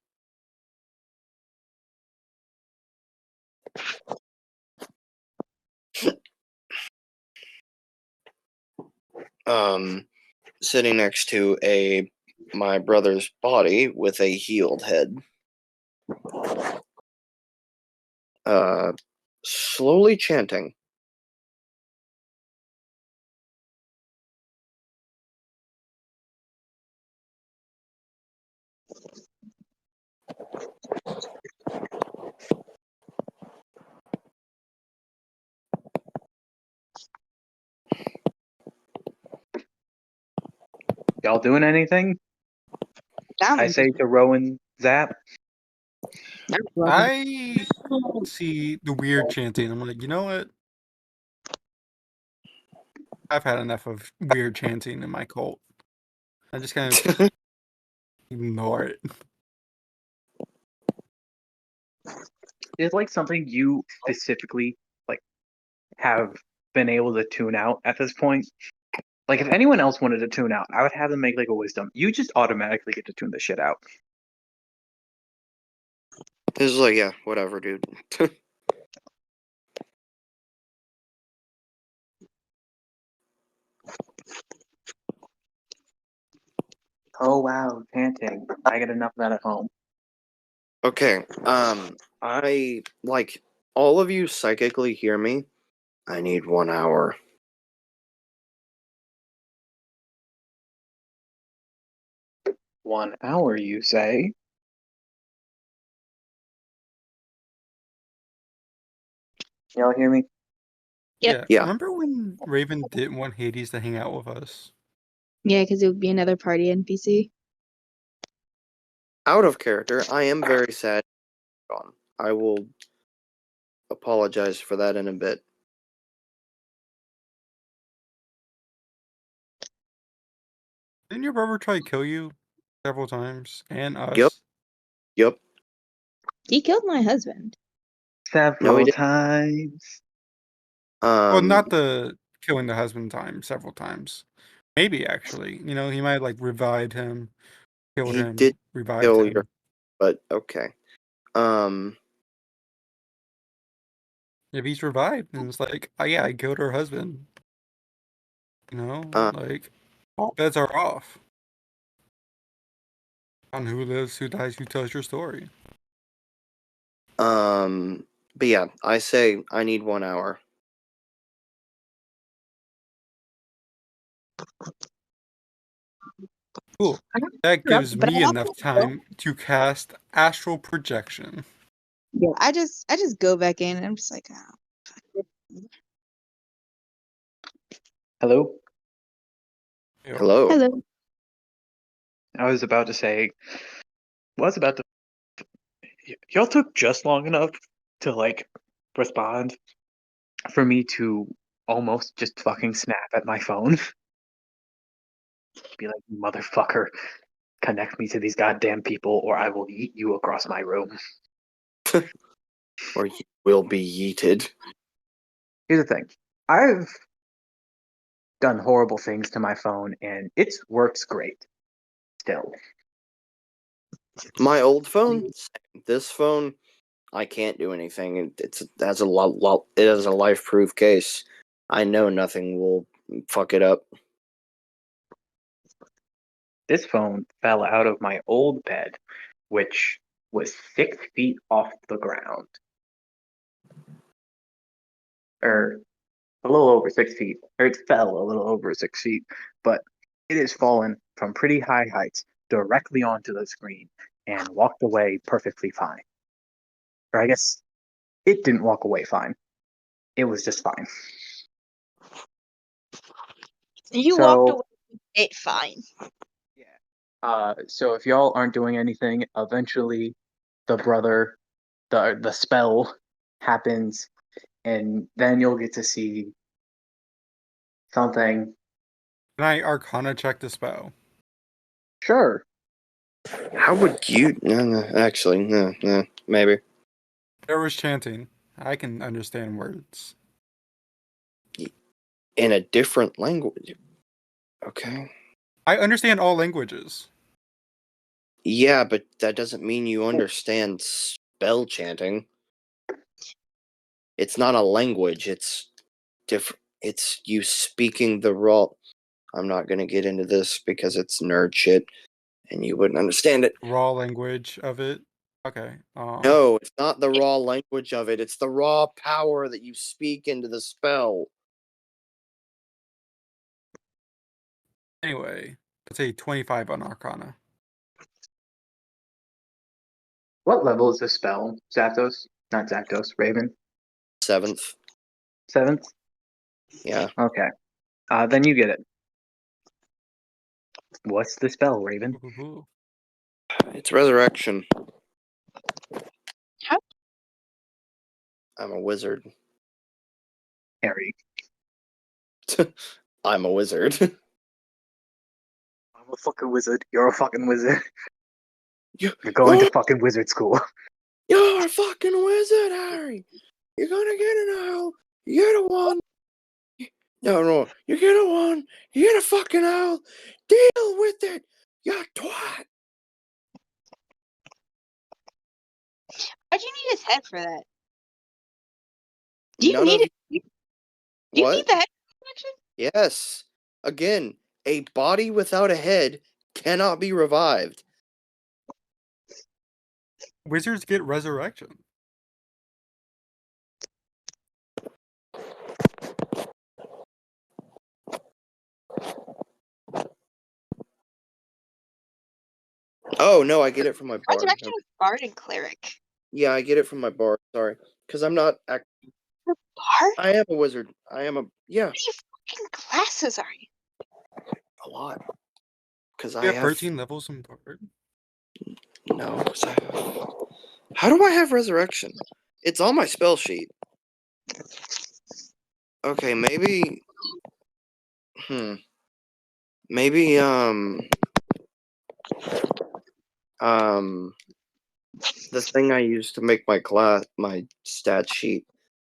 Sitting next to my brother's body with a healed head. Slowly chanting. y'all doing anything? I say to Rowan, Zap. I see the weird chanting. I'm like, you know what? I've had enough of weird chanting in my cult. I just kind of ignore it. It's like something you specifically like have been able to tune out at this point. Like if anyone else wanted to tune out, I would have them make like a wisdom. You just automatically get to tune the shit out. This is like, yeah, whatever, dude. Oh wow, chanting. I get enough of that at home. Okay, I, like, all of you psychically hear me. I need 1 hour. One hour, you say? Y'all hear me? Yep. Yeah. Remember when Raven didn't want Hades to hang out with us? Yeah, because it would be another party NPC. Out of character, I am very sad. Gone. I will apologize for that in a bit. Didn't your brother try to kill you several times? And us? Yep. Yep. He killed my husband. Several didn't. times. Well, not the killing the husband time, several times. Maybe, actually. You know, he might have, like, revived him, killed He him, did revived kill him. but okay. If he's revived, and it's like, oh yeah, I killed her husband. You know, like, all bets are off. On who lives, who dies, who tells your story. But yeah, I say I need 1 hour. Cool. That gives me enough time to cast Astral Projection. Yeah, I just go back in and I'm just like, oh. Hello? Hello. Hello. I was about to say, y'all took just long enough to like respond for me to almost just fucking snap at my phone. Be like, motherfucker, connect me to these goddamn people or I will eat you across my room. Or you will be yeeted. Here's the thing. I've done horrible things to my phone and it works great. Still. My old phone, this phone, I can't do anything. It has a life-proof case. I know nothing will fuck it up. This phone fell out of my old bed, which was 6 feet off the ground. Or a little over 6 feet. Or it fell a little over 6 feet. But it has fallen from pretty high heights directly onto the screen and walked away perfectly fine. Or I guess it didn't walk away fine. It was just fine. You So- walked away with it fine. So if y'all aren't doing anything, eventually the spell happens, and then you'll get to see something. Can I Arcana check the spell? Sure. How would you? No, actually, no, maybe. There was chanting. I can understand words. In a different language. Okay. I understand all languages. Yeah, but that doesn't mean you understand spell chanting. It's not a language. It's different. It's you speaking the raw. I'm not gonna get into this because it's nerd shit, and you wouldn't understand it. Raw language of it. Okay. No, it's not the raw language of it. It's the raw power that you speak into the spell. Anyway, it's a 25 on Arcana. What level is this spell? Zapdos? Not Zapdos. Raven? 7th. 7th? Yeah. Okay. Then you get it. What's the spell, Raven? Ooh. It's resurrection. How? I'm a wizard. Harry. I'm a wizard. I'm a fucking wizard. You're a fucking wizard. You- You're going to fucking wizard school. You're a fucking wizard, Harry. You're gonna get an owl. You get a one. No. You get a one. You get a fucking owl. Deal with it, you twat. Why'd you need his head for that? Do you None need of it? Do you what? need the head connection? Yes. Again, a body without a head cannot be revived. Wizards get resurrection. Oh no, I get it from my bard. Resurrection is bard and cleric. Yeah, I get it from my bard. Sorry, because I'm not. Bard? I am a wizard. I am a How many fucking classes are you? a lot. Because You I have have 13 levels in Bard. no. 'Cause I have... How do I have resurrection? It's on my spell sheet. Okay, maybe. Maybe the thing I use to make my stat sheet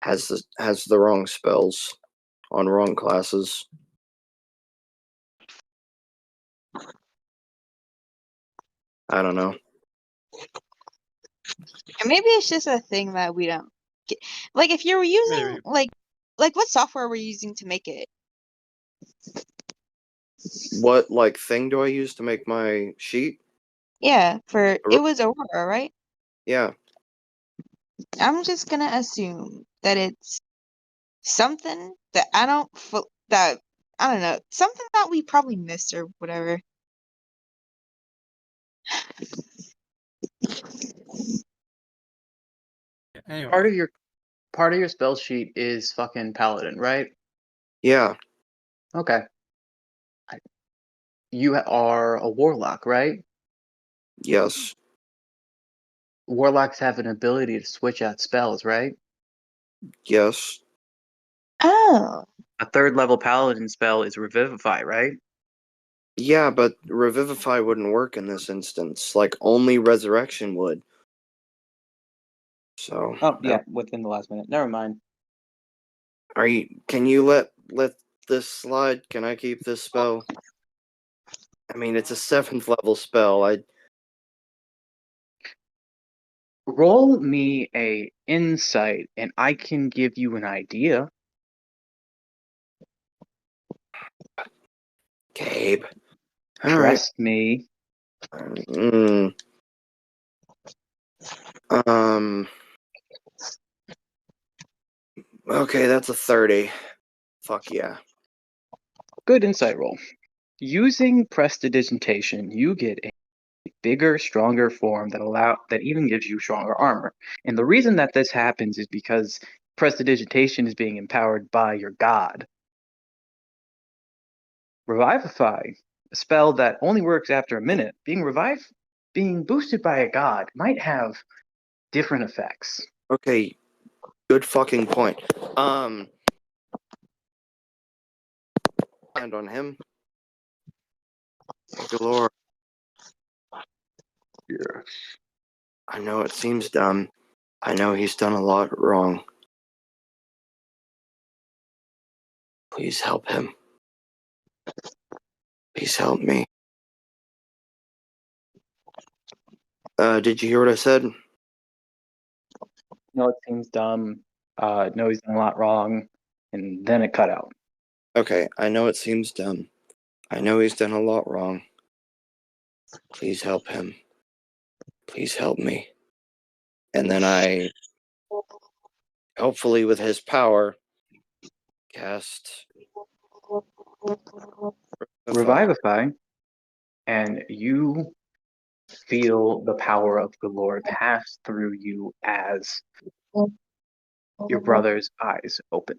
has the wrong spells on wrong classes. I don't know. And maybe it's just a thing that we don't get. Like, if you were using, Maybe. like what software were you using to make it? What thing do I use to make my sheet? Yeah, it was Aurora, right? Yeah. I'm just gonna assume that it's something that I don't know, something that we probably missed or whatever. Anyway, Part of your spell sheet is fucking paladin, right? Yeah. Okay. You are a warlock, right? Yes. Warlocks have an ability to switch out spells, right? Yes. Oh. A 3rd level paladin spell is Revivify, right? Yeah, but Revivify wouldn't work in this instance. Only Resurrection would. So. Oh, yeah, within the last minute. Never mind. Can you let this slide? Can I keep this spell? I mean, it's a 7th level spell. Roll me a insight, and I can give you an idea. Gabe. All right. Trust me. Okay, that's a 30. Fuck yeah. Good insight roll. Using prestidigitation, you get a bigger, stronger form that even gives you stronger armor. And the reason that this happens is because prestidigitation is being empowered by your god. Revivify, a spell that only works after a minute, being boosted by a god might have different effects. Okay, good fucking point. Hand on him. Galore. Yes. I know it seems dumb. I know he's done a lot wrong. Please help him. Please help me. Did you hear what I said? No, it seems dumb. No, he's done a lot wrong. And then it cut out. Okay, I know it seems dumb. I know he's done a lot wrong. Please help him. Please help me. And then I, hopefully with his power, cast Revivify, and you feel the power of the Lord pass through you as your brother's eyes open.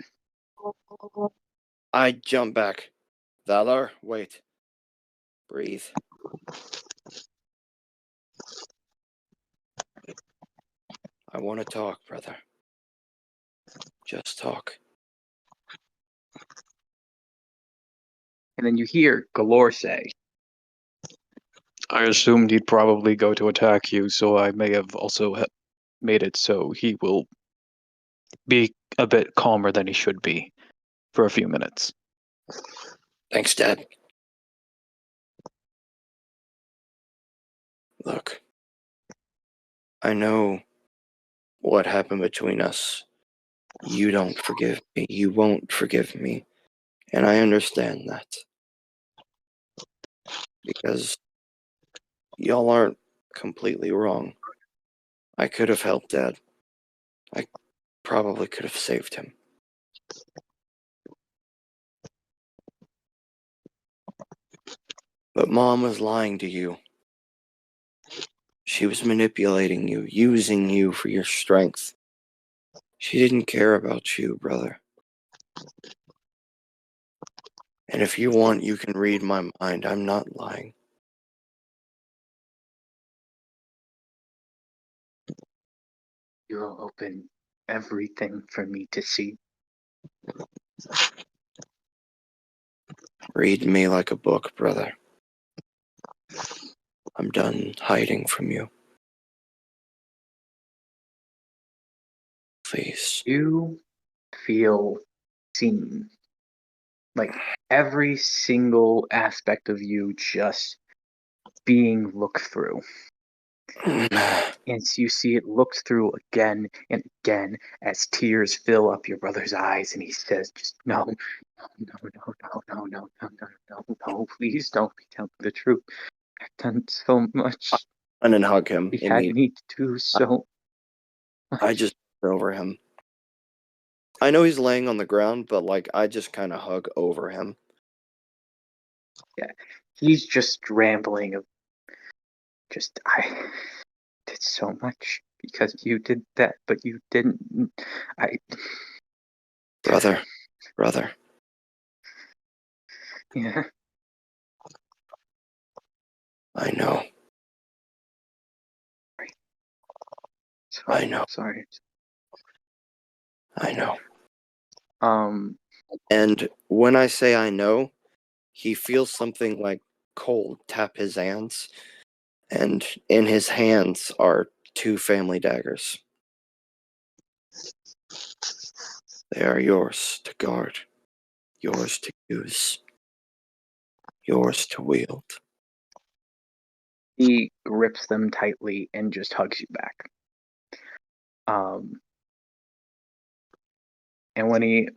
I jump back. Valor, wait. Breathe. I want to talk, brother. Just talk. And then you hear Galore say, I assumed he'd probably go to attack you, so I may have also made it so he will be a bit calmer than he should be for a few minutes. Thanks, Dad. Look, I know what happened between us. You don't forgive me. You won't forgive me. And I understand that. Because y'all aren't completely wrong. I could have helped Dad. I probably could have saved him. But Mom was lying to you. She was manipulating you, using you for your strength. She didn't care about you, brother. And if you want, you can read my mind. I'm not lying. "You'll open everything for me to see." Read me like a book, brother. I'm done hiding from you. Please. You feel seen. Like every single aspect of you just being looked through. And so you see it looked through again and again as tears fill up your brother's eyes, and he says, "Just no, no, please don't be telling the truth. I've done so much. And then hug him. We had need to do so." I just over him. I know he's laying on the ground, but like I just kind of hug over him. Yeah, he's just rambling of I did so much because you did that, but you didn't. Brother. Yeah. I know. Sorry, I know. Sorry. I know. And when I say I know, he feels something like cold tap his hands, and in his hands are 2 family daggers. They are yours to guard, yours to use, yours to wield. He grips them tightly and just hugs you back. And when he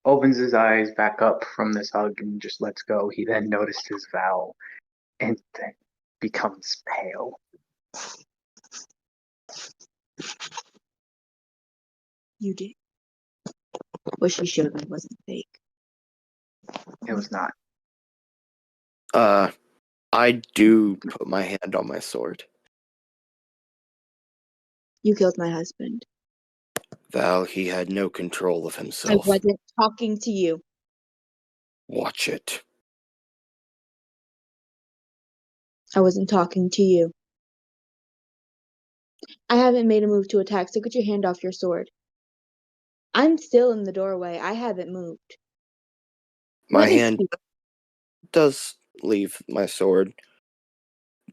opens his eyes back up from this hug and just lets go, he then notices Val and then becomes pale. You did. What she showed me wasn't fake. It was not. I do put my hand on my sword. You killed my husband. Val, he had no control of I himself. wasn't talking to you. Watch it. I wasn't talking to you. I haven't made a move to attack, so get your hand off your sword. I'm still in the doorway. I haven't moved. My Let me hand speak. does leave my sword.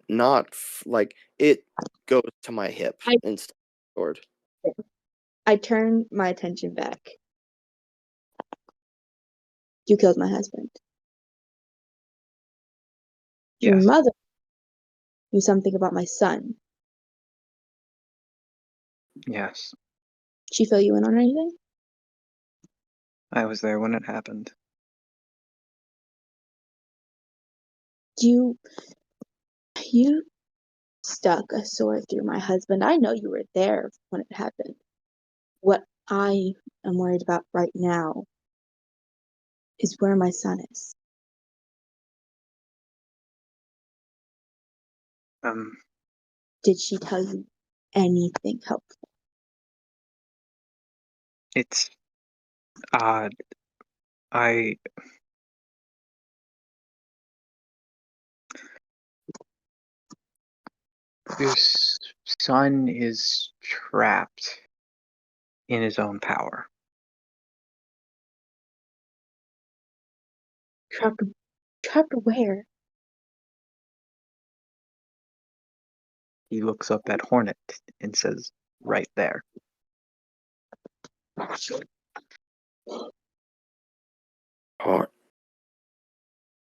Not like it goes to my hip instead of sword. I turn my attention back. You killed my husband. Your Yes. mother knew something about my son. Yes. She fill you in on anything? I was there when it happened. You stuck a sword through my husband. I know you were there when it happened. What I am worried about right now is where my son is. Did she tell you anything helpful? It's odd. Your son is trapped in his own power. Trapped where? He looks up at Hornet and says, right there.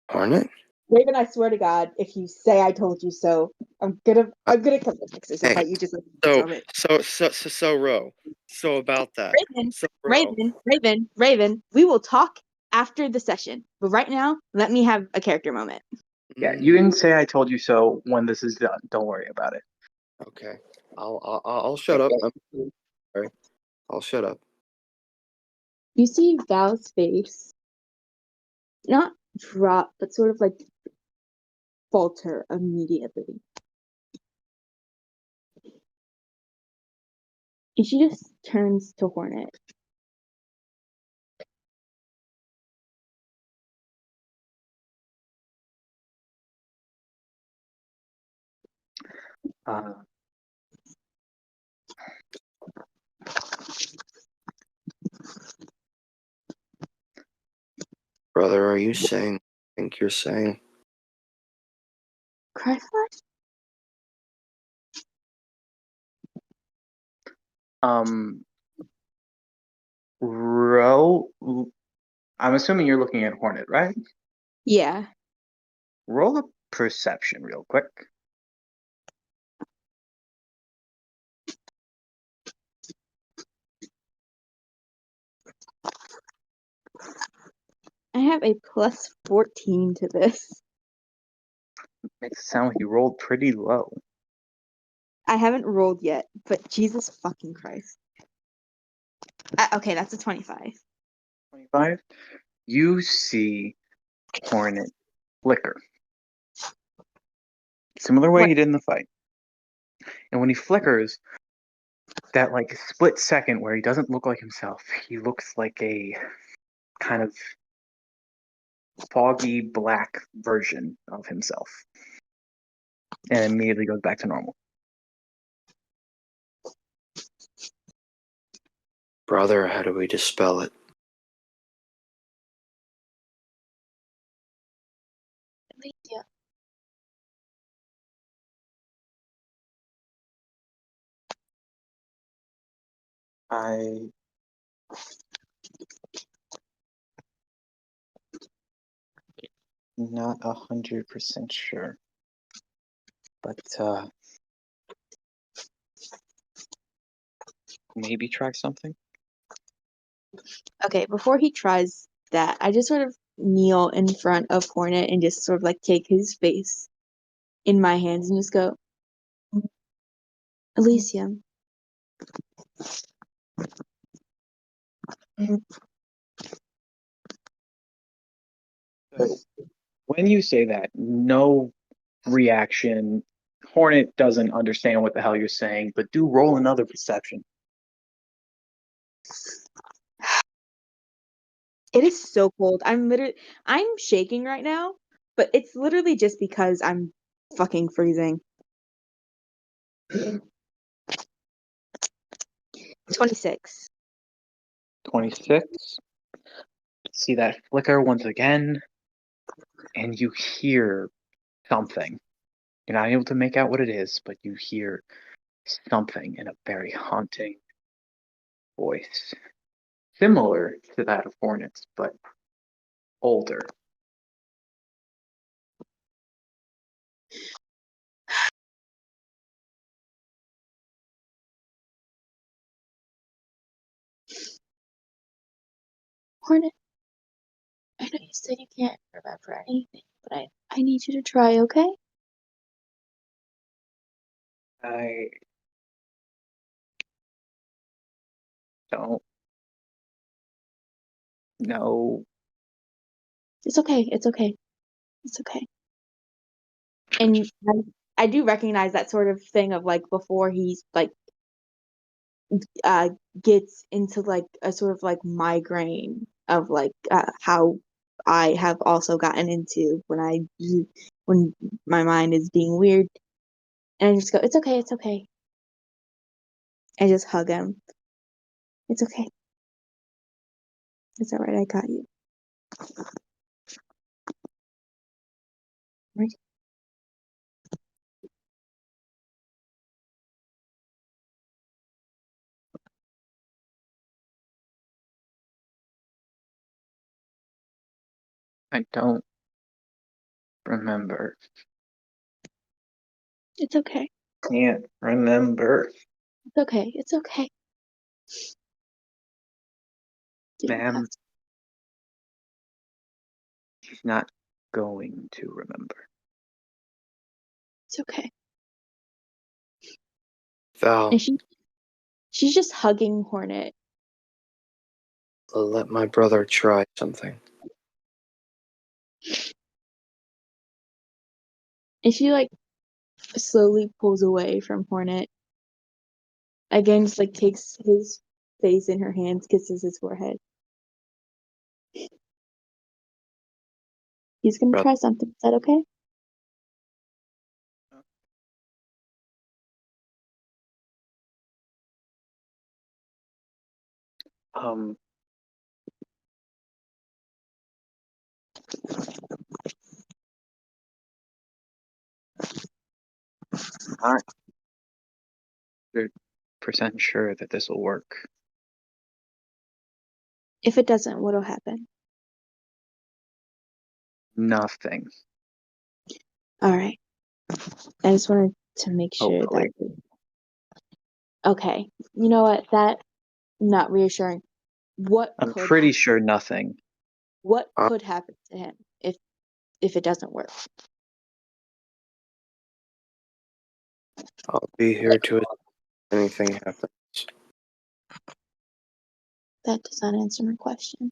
Hornet? Raven, I swear to God, if you say I told you so, I'm gonna come to Texas and Hey, fight you just like you So Ro. So about that. Raven, So Ro. Raven, we will talk after the session. But right now, let me have a character moment. Yeah, you can say I told you so when this is done. Don't worry about it. Okay. I'll shut up. I'm sorry. I'll shut up. You see Val's face not drop, but sort of like falter immediately. And she just turns to Hornet. Brother, are you saying I think you're saying? Cry flash? Ro, I'm assuming you're looking at Hornet, right? Yeah. Roll a perception real quick. I have a plus 14 to this. Makes it sound like you rolled pretty low. I haven't rolled yet, but Jesus fucking Christ. Okay, that's a 25. 25. You see Hornet flicker. Similar way What? he did in the fight. And when he flickers, that like split second where he doesn't look like himself, he looks like a kind of foggy black version of himself. And immediately goes back to normal. Brother, how do we dispel it? Yeah. I'm not 100% sure. But maybe try something. Okay, before he tries that, I just sort of kneel in front of Hornet and just sort of like take his face in my hands and just go, Elysium, So when you say that, no reaction. Hornet doesn't understand what the hell you're saying, but do roll another perception. It is so cold. I'm shaking right now, but it's literally just because I'm fucking freezing. 26. 26. See that flicker once again, and you hear something. You're not able to make out what it is, but you hear something in a very haunting voice. Similar to that of Hornets, but older. Hornet, I know you said you can't remember anything, but I need you to try, okay? I don't know. It's okay. It's okay. It's okay. And I do recognize that sort of thing of like before he's like gets into like a sort of like migraine of like how I have also gotten into when my mind is being weird, and I just go, it's okay, it's okay. I just hug him. It's okay. It's all right. I got you. Right. I don't remember. It's okay. Can't remember. It's okay. It's okay. You don't have Ma'am, to. she's not going to remember. It's okay. Val, And she's just hugging Hornet. let my brother try something. And she like slowly pulls away from Hornet. Again, just like takes his face in her hands, kisses his forehead. He's gonna Brother. try something. Is that okay? Not 100% sure that this will work. If it doesn't, what'll happen? Nothing. All right. I just wanted to make sure Hopefully. that. Okay. You know what? That not reassuring. What I'm could pretty sure nothing. what could happen to him if it doesn't work? I'll be here to assist if anything happens. That does not answer my question.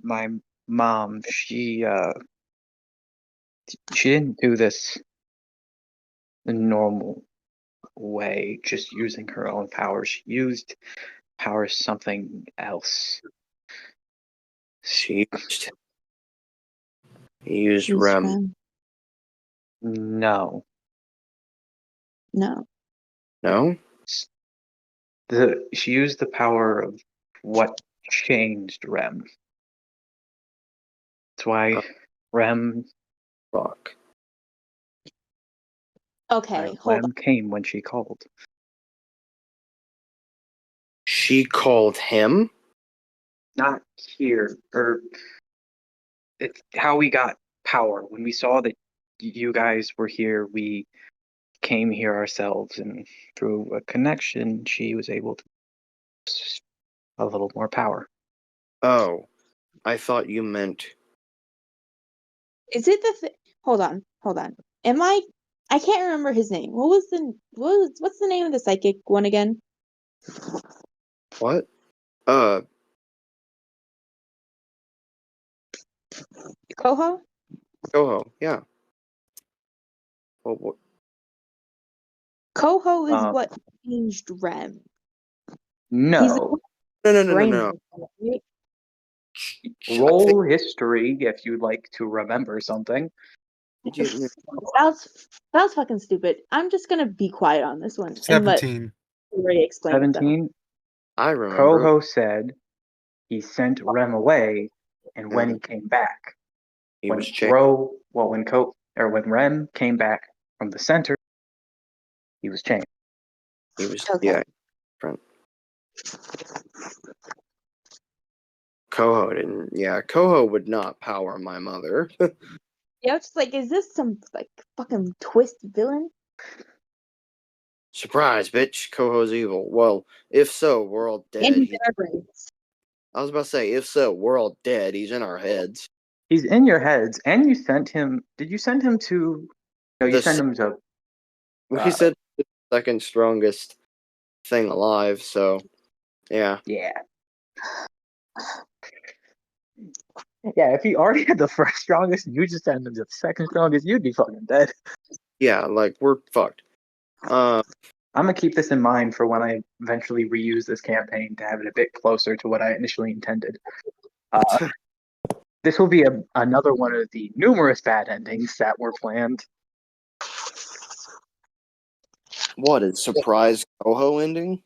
My mom, she didn't do this the normal way, just using her own power. She used power something else. She used Use REM. No. No. No? She used the power of what changed Rem. That's why Oh. Rem Fuck. Okay, hold on. Rem came when she called. She called him? Not here. Or it's how we got power. When we saw that you guys were here, we came here ourselves, and through a connection, she was able to a little more power. Oh, I thought you meant. Is it hold on. Am I can't remember his name. What's the name of the psychic one again? What? Coho? Coho, yeah. Well, what? Coho is Um, what changed Rem. No. No. Brain. Right? Roll history if you'd like to remember something. You- That was fucking stupid. I'm just gonna be quiet on this one and let 17. Ray explain it then. 17. I remember. Coho said he sent Rem away, and when Mhm. he came back, He when was changed. when Rem came back from the center, he was changed. He was Okay. yeah. Different. Coho didn't. Yeah, Coho would not power my mother. Yeah, it's just like, is this some like fucking twist villain? Surprise, bitch! Coho's evil. Well, if so, we're all And dead. he's in our brains. I was about to say, if so, we're all dead. He's in our heads. He's in your heads, and you sent him. Did you send him to? No, you The sent him to. We said the second strongest thing alive. So, yeah. Yeah. Yeah, if he already had the first strongest, and you just sent him to the second strongest, you'd be fucking dead. Yeah, like we're fucked. I'm gonna keep this in mind for when I eventually reuse this campaign to have it a bit closer to what I initially intended. This will be another one of the numerous bad endings that were planned. What is surprise Coho ending?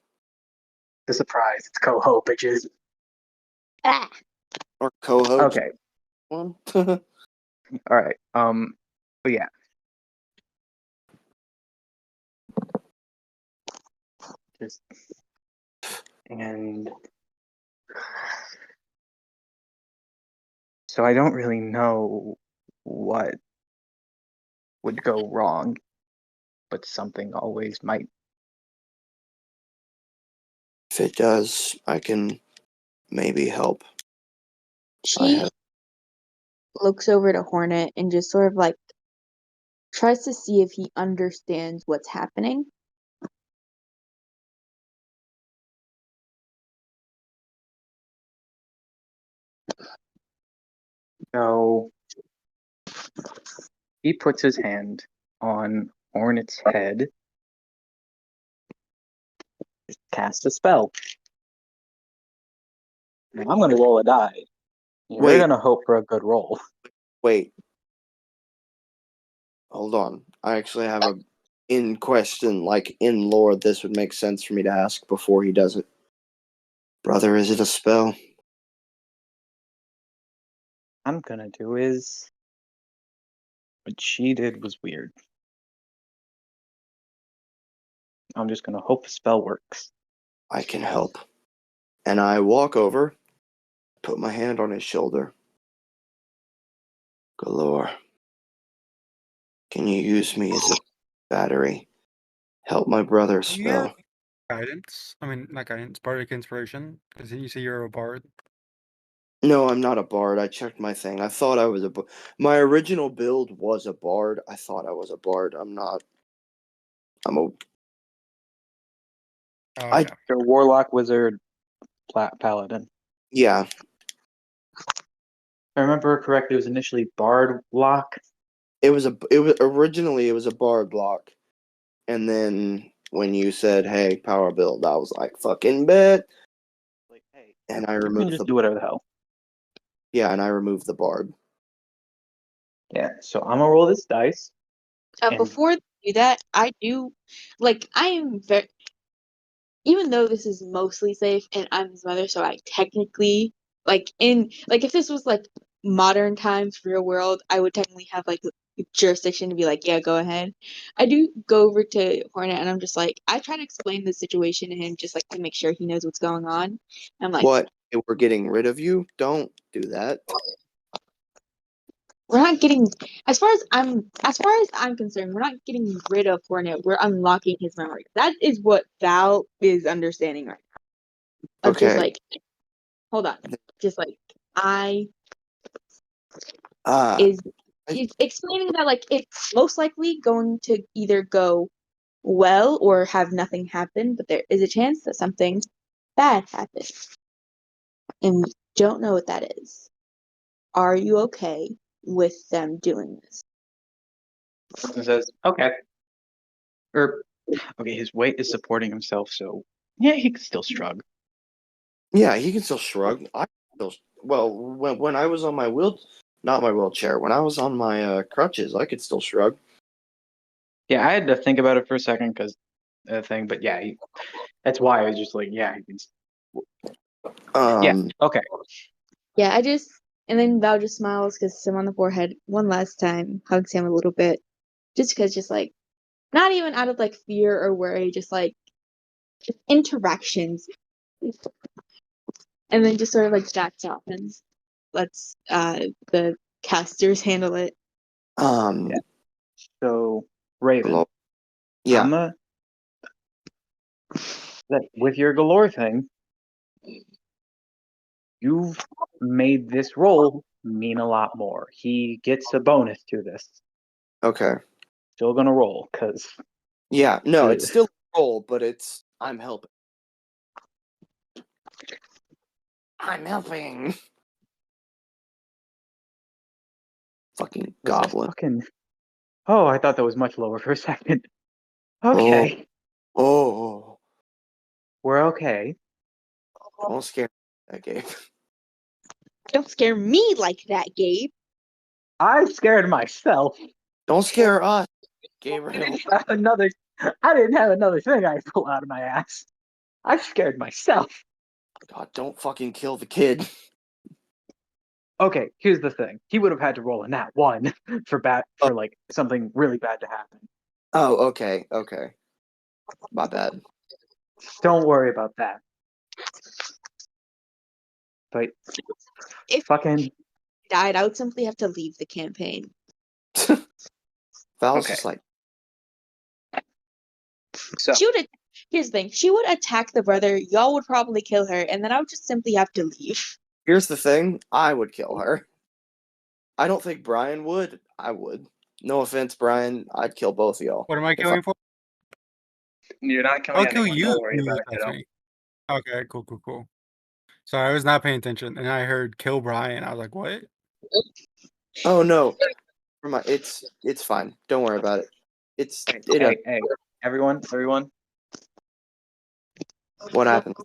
The surprise, it's Coho, bitches. Ah! Or Coho Okay, one? all right. But yeah. And so I don't really know what would go wrong, but something always might. If it does, I can maybe help. She looks over to Hornet and just sort of like tries to see if he understands what's happening. So he puts his hand on Hornet's head, casts a spell. Now I'm gonna roll a die. You're Wait. gonna hope for a good roll. Wait. Hold on. I actually have a in question, like in lore, this would make sense for me to ask before he does it. Brother, is it a spell? I'm gonna do is what she did was weird. I'm just gonna hope the spell works. I can help. And I walk over, put my hand on his shoulder. Galore, can you use me as a battery? Help my brother Do you have spell. guidance? I mean, not guidance, bardic inspiration. Because you say you're a bard. No, I'm not a bard. I checked my thing. I thought I was my original build was a bard. I thought I was a bard. I'm not. I'm a. Oh, I- okay. You're a warlock, wizard, paladin. Yeah. If I remember correctly, it was initially bard block. It was originally it was a bard block. And then when you said, "Hey, power build," I was like, "Fucking bet." Like, hey, And I you can removed just the do whatever the hell. and I removed the bard. Yeah. So I'm gonna roll this dice. And- Before they do that, I do like I am very. Even though this is mostly safe and I'm his mother, so I technically if this was like modern times, real world, I would technically have like jurisdiction to be like, yeah, go ahead. I do go over to Hornet and I'm just like, I try to explain the situation to him just like to make sure he knows what's going on. I'm like, What? We're getting rid of you? Don't do that. we're not getting as far as I'm concerned, we're not getting rid of Hornet. We're unlocking his memory. That is what Val is understanding right now. Of just Okay. like, hold on, just like I Ah, is explaining that like it's most likely going to either go well or have nothing happen, but there is a chance that something bad happens, and we don't know what that is. Are you okay with them doing this. And says, okay. Or, okay, his weight is supporting himself, so yeah, he can still shrug. Yeah, he can still shrug. When I was on my not my wheelchair, when I was on my crutches, I could still shrug. Yeah, I had to think about it for a second because thing, but yeah, that's why I was just like, yeah, he can. Yeah, okay. Yeah, and then Val just smiles, kisses him on the forehead one last time, hugs him a little bit, just because, just like, not even out of like fear or worry, just like just interactions, and then just sort of like backs off and lets the casters handle it. Yeah. So Raven, Yeah. With your galore thing, you've made this roll mean a lot more. He gets a bonus to this. Okay. Still gonna roll, because Yeah, no, it's still a roll, but I'm helping. I'm helping. Fucking goblin. Oh, I thought that was much lower for a second. Okay. Oh. We're okay. Don't scare me, Gabe. Don't scare me like that, Gabe. I scared myself. Don't scare us, Gabriel. I didn't have another thing I pull out of my ass. I scared myself. God, don't fucking kill the kid. Okay, here's the thing. He would have had to roll a nat 1 for like something really bad to happen. Oh, okay. My bad. Don't worry about that. But If fucking he died, I would simply have to leave the campaign. Val's Okay. just like, so Here's the thing. She would attack the brother, y'all would probably kill her, and then I would just simply have to leave. here's the thing, I would kill her. I don't think Brian would. I would. No offense, Brian. I'd kill both of y'all. What am I killing for? you're not killing I'll kill anyone. you. Don't worry You about it, touch kiddo. me. Okay, cool. Sorry, I was not paying attention, and I heard kill Brian. I was like, what? Oh no. It's fine. Don't worry about it. Hey, everyone. What happened?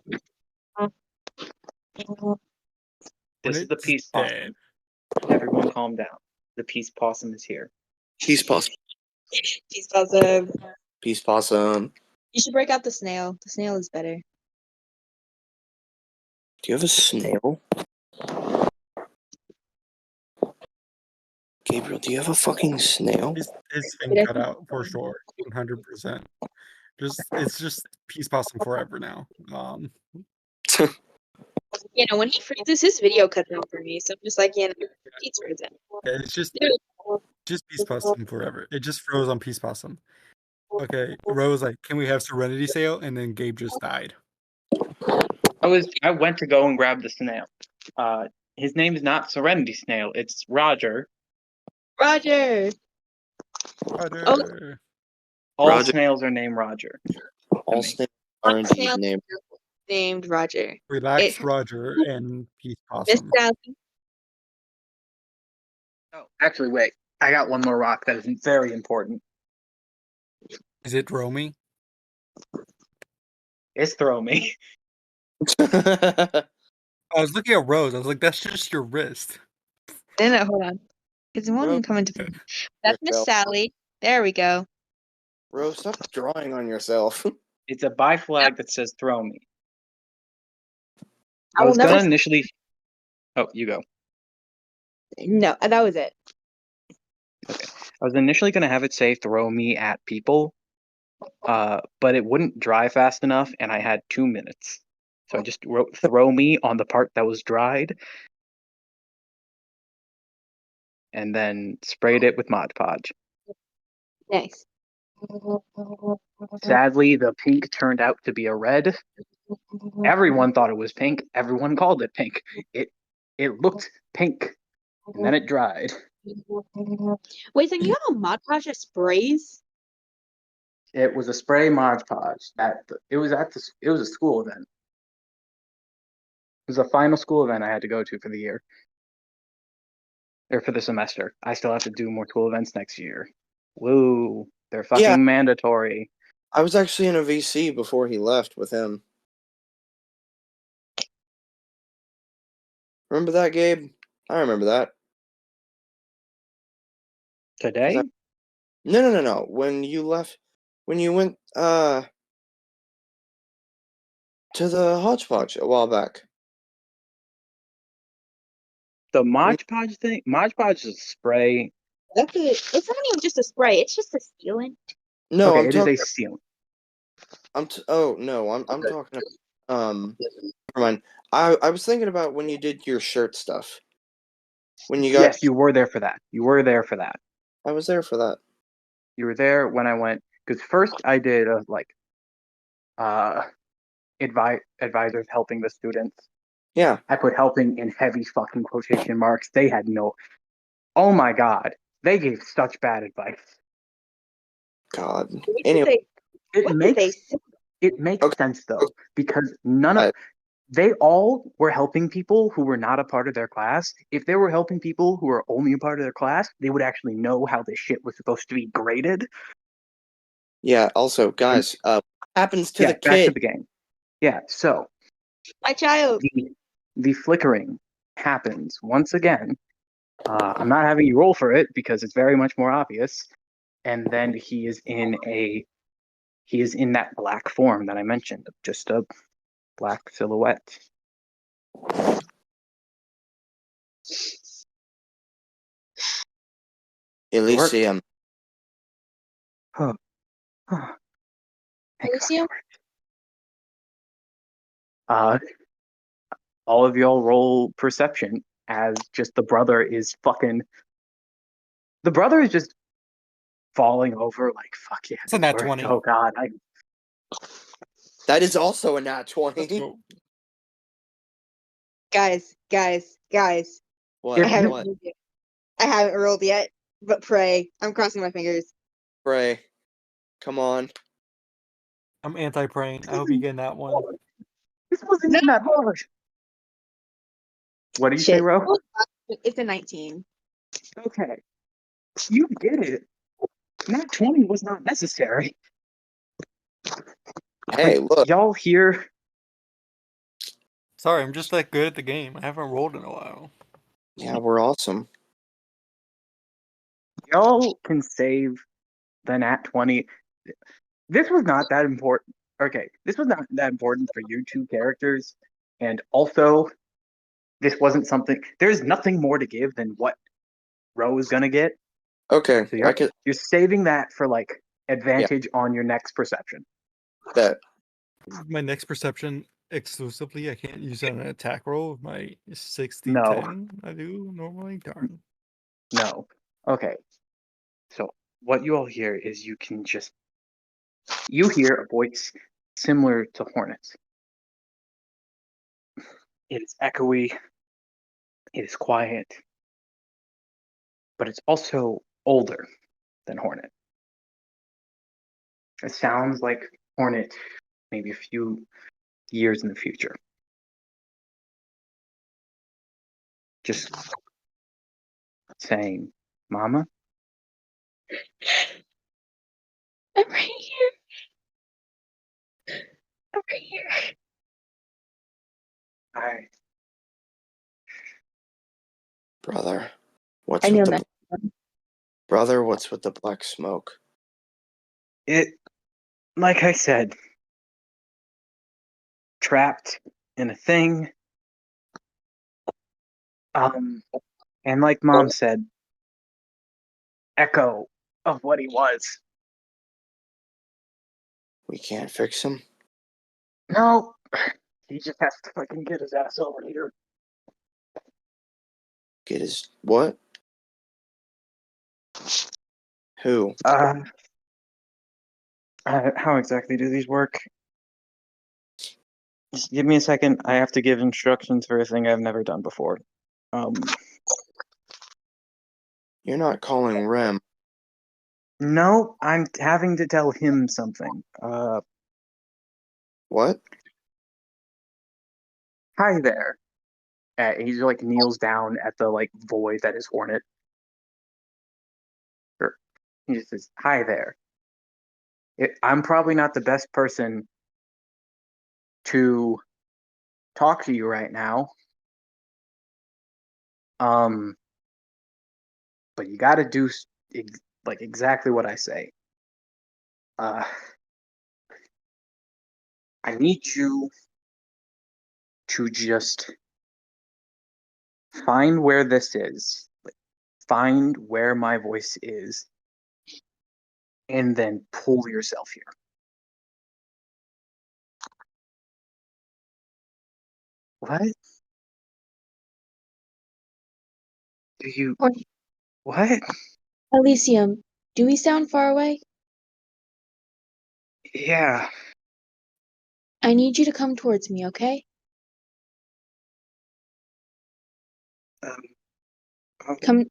This is the It's peace dead. possum. Everyone calm down. The peace possum is here. Peace possum. Peace possum. Peace possum. You should break out the snail. The snail is better. Do you have a snail? Gabriel, do you have a fucking snail? His thing cut out for sure, 100%. It's just peace possum forever now. You know, when he freezes, his video cuts out for me, so I'm just like, he's frozen. It's just peace possum forever. It just froze on peace possum. Okay, Rose like, can we have Serenity Sail? And then Gabe just died. I went to go and grab the snail. His name is not Serenity Snail. It's Roger. Roger. All Roger. snails are named Roger. All snails are indeed Snail named. named Roger. Relax, Roger, and peace Miss possum. Sally. Oh, actually, wait. I got one more rock that is very important. Is it Romy? It's Throw Me. I was looking at Rose. I was like, that's just your wrist. No, hold on. Because it won't even come into. That's Miss Yourself. Sally. There we go. Rose, stop drawing on yourself. It's a bi flag that says Throw Me. I I will was never. gonna initially. Oh, you go. No, that was it. I was initially gonna have it say "Throw me at people," but it wouldn't dry fast enough, and I had 2 minutes, so I just wrote "Throw me" on the part that was dried, and then sprayed it with Mod Podge. Nice. Sadly, the pink turned out to be a red. Everyone thought it was pink. Everyone called it pink. It looked pink, and then it dried. Wait, so you have a Mod Podge that sprays? It was a spray Mod Podge. It was a school event. It was a final school event I had to go to for the year. or for the semester. I still have to do more school events next year. Woo! They're fucking Yeah. mandatory. I was actually in a VC before he left with him. Remember that, Gabe? I remember that. Today? No. When you left, when you went to the Hodgepodge a while back. The Mod Podge thing? Mod Podge is a spray. That's it. It's not even just a spray. It's just a sealant. No, Okay, I'm it is talking. a sealant. Oh no, I'm talking about. Never mind. I was thinking about when you did your shirt stuff. When you got. Yes, you were there for that. You were there for that. I was there for that. You were there when I went, because first I did advisors helping the students. Yeah. I put helping in heavy fucking quotation marks. They had no. Oh my god, they gave such bad advice. God. What did Anyway, they- It what did makes they say? it makes Okay, sense though, okay. because none of they all were helping people who were not a part of their class. If they were helping people who were only a part of their class, they would actually know how this shit was supposed to be graded. yeah. Also, guys, what happens to Yeah, the back to kid? the game. Yeah, so My child. the flickering happens once again. I'm not having you roll for it because it's very much more obvious. And then he is in that black form that I mentioned, just a black silhouette. Elysium. Huh. Huh. Thank God it Elysium? worked. All of y'all roll perception as just the brother is just falling over like fuck yeah. It's a nat Lord. 20. Oh god, That is also a nat Let's 20. go. Guys. What? I haven't What? rolled yet. I haven't rolled yet, but pray. I'm crossing my fingers. Pray. Come on. I'm anti-praying. I hope you get that one. this wasn't even that hard. What do you say, Shit. Ro? It's a 19. Okay. You get it. Nat 20 was not necessary. Hey, look. Y'all hear Sorry, I'm just that good at the game. I haven't rolled in a while. Yeah, we're awesome. y'all can save the nat 20. This was not that important. Okay, this was not that important for you two characters. And also, this wasn't something. There's nothing more to give than what Ro is gonna get. Okay, So I could you're saving that for like advantage on your next perception. bet. My next perception exclusively, I can't use it on an attack roll with my 60 No. 10 I do normally. Darn. No. Okay. So what you all hear is you hear a voice similar to Hornet's. It is echoey. It is quiet. But it's also older than Hornet. It sounds like Hornet maybe a few years in the future. Just saying, Mama? I'm right here. I'm right here. Brother. What's I with know the that. brother? What's with the black smoke? Like I said, trapped in a thing. And like Mom said, echo of what he was. We can't fix him. No, he just has to fucking get his ass over here. Get his what? Who? How exactly do these work? Just give me a second. I have to give instructions for a thing I've never done before. You're not calling Rem. No, I'm having to tell him something. What? Hi there. He like kneels down at the like void that is Hornet. He just says, "Hi there. I'm probably not the best person to talk to you right now. But you got to do like exactly what I say. I need you to just find where this is, like, find where my voice is, and then pull yourself here." What? Do you? Hornet. What? Elysium, do we sound far away? Yeah. I need you to come towards me, okay? Okay. Come.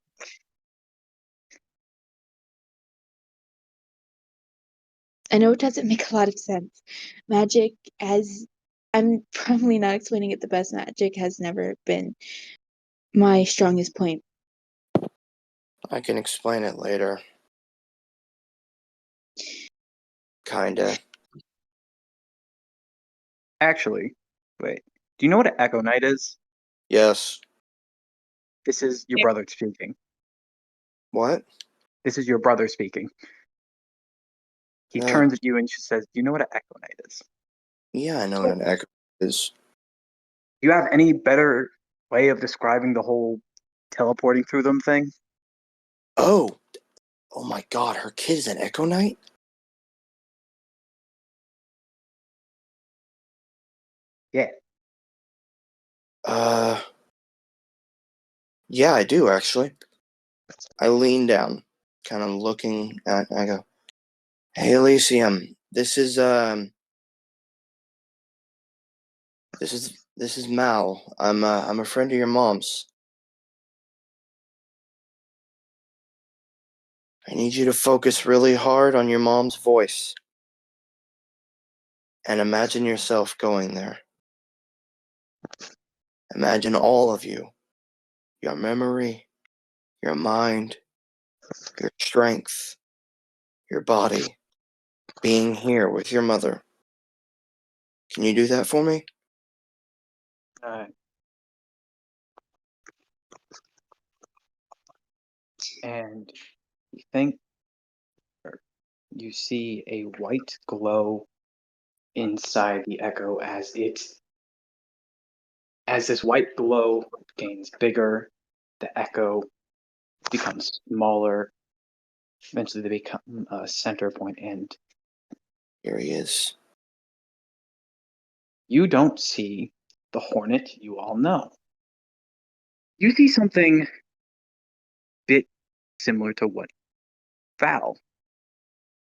I know it doesn't make a lot of sense. Magic has. I'm probably not explaining it the best. Magic has never been my strongest point. I can explain it later. Kinda. Actually, wait. Do you know what an Echo Knight is? Yes. This is your brother speaking. What? This is your brother speaking. He Oh. turns at you and she says, "Do you know what an Echo Knight is? Yeah, I know what an echo is. Do you have any better way of describing the whole teleporting through them thing?" Oh! Oh my god, her kid is an Echo Knight? Yeah. Yeah, I do, actually. I lean down, kind of looking at, I go, "Hey, Elysium, this is Mal. I'm a friend of your mom's. I need you to focus really hard on your mom's voice. And imagine yourself going there. Imagine all of you. Your memory, your mind, your strength, your body, being here with your mother. Can you do that for me?" And you think, or you see a white glow inside the Echo as this white glow gains bigger, the Echo becomes smaller. Eventually, they become a center point, and Here he is. you don't see the Hornet you all know. You see something a bit similar to what Val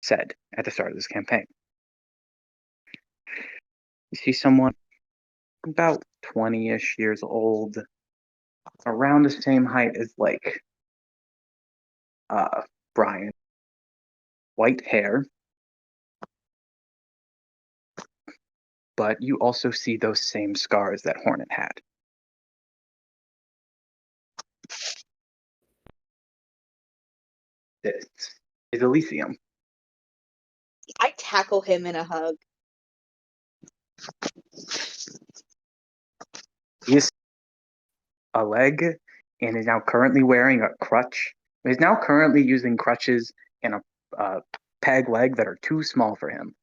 said at the start of this campaign. You see someone about 20-ish years old, around the same height as like Brian. White hair. But you also see those same scars that Hornet had. This is Elysium. I tackle him in a hug. He is a leg and is now currently wearing a crutch. He's now currently using crutches and a peg leg that are too small for him.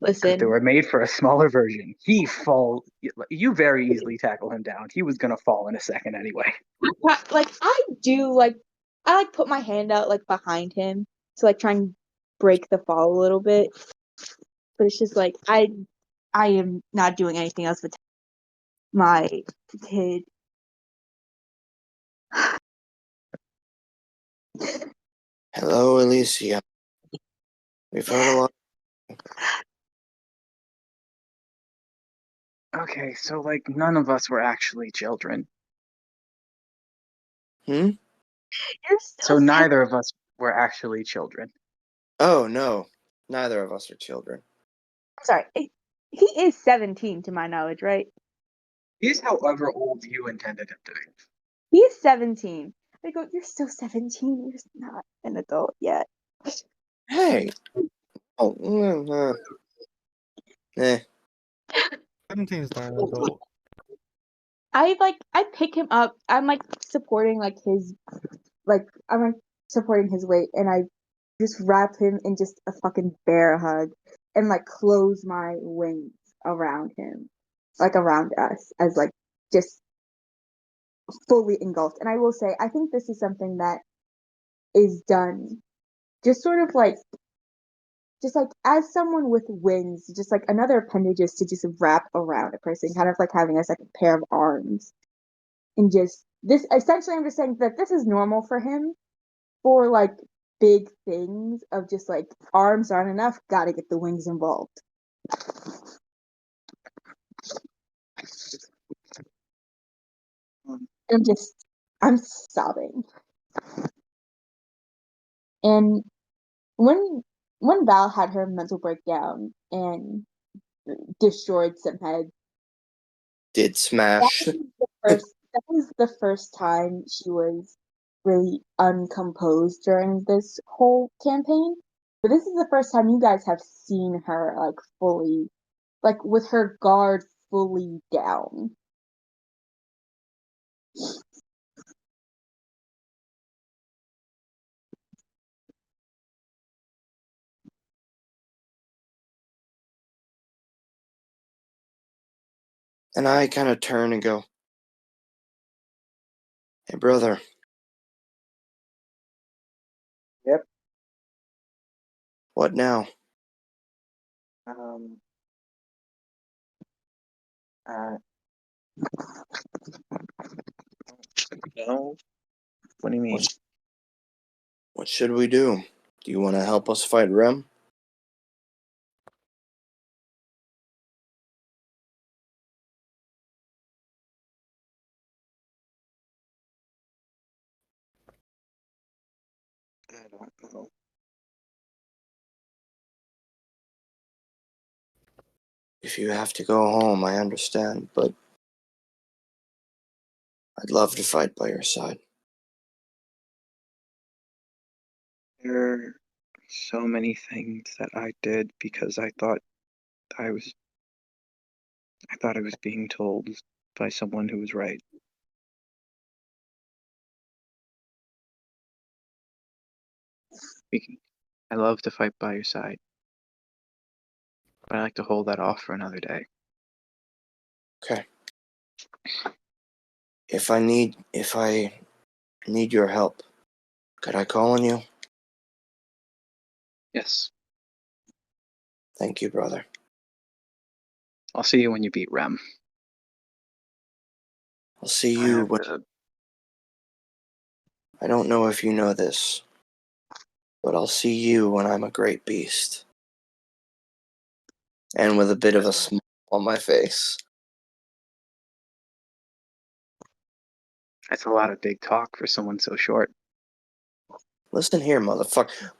Listen, They were made for a smaller version. You very easily tackle him down. He was gonna fall in a second anyway. like I put my hand out like behind him to like try and break the fall a little bit, but it's just like I am not doing anything else but my kid. Hello, Elysium. We've heard a lot. Okay, so like none of us were actually children. Hmm? You're So neither of us were actually children. Oh, no. Neither of us are children. I'm sorry. He is 17 to my knowledge, right? He's however old you intended him to be. He's 17. I go, you're still 17. You're not an adult yet. Hey. Oh. Eh. 17 is not an adult. I pick him up. I'm like supporting supporting his weight, and I just wrap him in just a fucking bear hug and like close my wings around him, like around us, as like just fully engulfed. And I will say, I think this is something that is done just sort of like just like as someone with wings, just like another appendage is to just wrap around a person, kind of like having a second pair of arms. And just this essentially I'm just saying that this is normal for him for like big things of just like arms aren't enough, gotta get the wings involved. I'm sobbing. And when Val had her mental breakdown and destroyed some heads, Did smash. that was the first time she was really uncomposed during this whole campaign. But this is the first time you guys have seen her like fully, like with her guard fully down. And I kind of turn and go, hey, brother. Yep. What now? No. What do you mean? What should we do? Do you want to help us fight Rem? I don't know. If you have to go home, I understand, but I'd love to fight by your side. There are so many things that I did because I thought I was being told by someone who was right. I love to fight by your side, but I like to hold that off for another day. Okay. If I need your help, could I call on you? Yes. Thank you, brother. I'll see you when you beat Rem. I'll see you when... I don't know if you know this, but I'll see you when I'm a great beast. And with a bit of a smile on my face. That's a lot of big talk for someone so short. Listen here, motherfucker.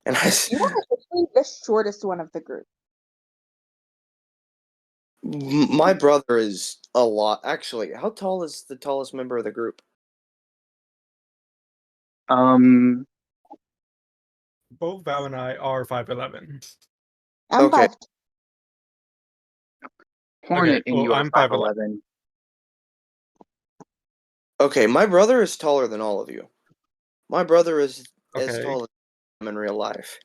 And You are actually the shortest one of the group. my brother is a lot. Actually, how tall is the tallest member of the group? Both Val and I are 5'11". I'm Okay. 5'2". Hornet Okay, well, you are I'm 5'11". 5'11". Okay, my brother is taller than all of you. My brother is as Okay. tall as I am in real life.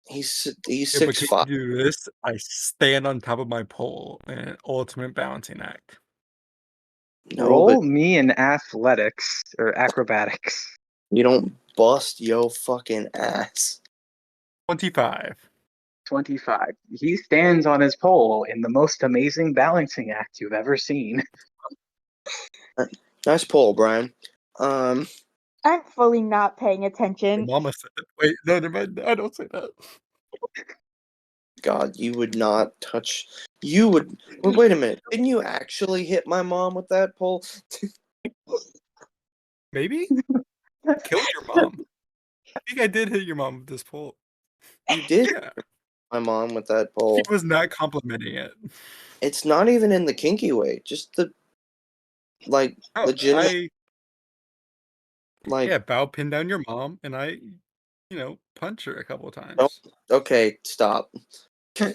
He's Yeah, but can 6'5". you do this? I stand on top of my pole in an ultimate balancing act. No, Roll but me in athletics or acrobatics. you don't bust yo fucking ass. 25. 25. He stands on his pole in the most amazing balancing act you've ever seen. Nice pull, Brian. I'm fully not paying attention. Mama said that. Wait, no, never mind. I don't say that. God, you would not touch. You would. Wait a minute. Didn't you actually hit my mom with that pole? Maybe? Killed your mom. I think I did hit your mom with this pole. You did? Yeah. my mom with that He bowl. was not complimenting it. It's not even in the kinky way. Just the like Oh, legitimate like. yeah, bow pin down your mom, and I, punch her a couple of times. Don't- Okay, stop. I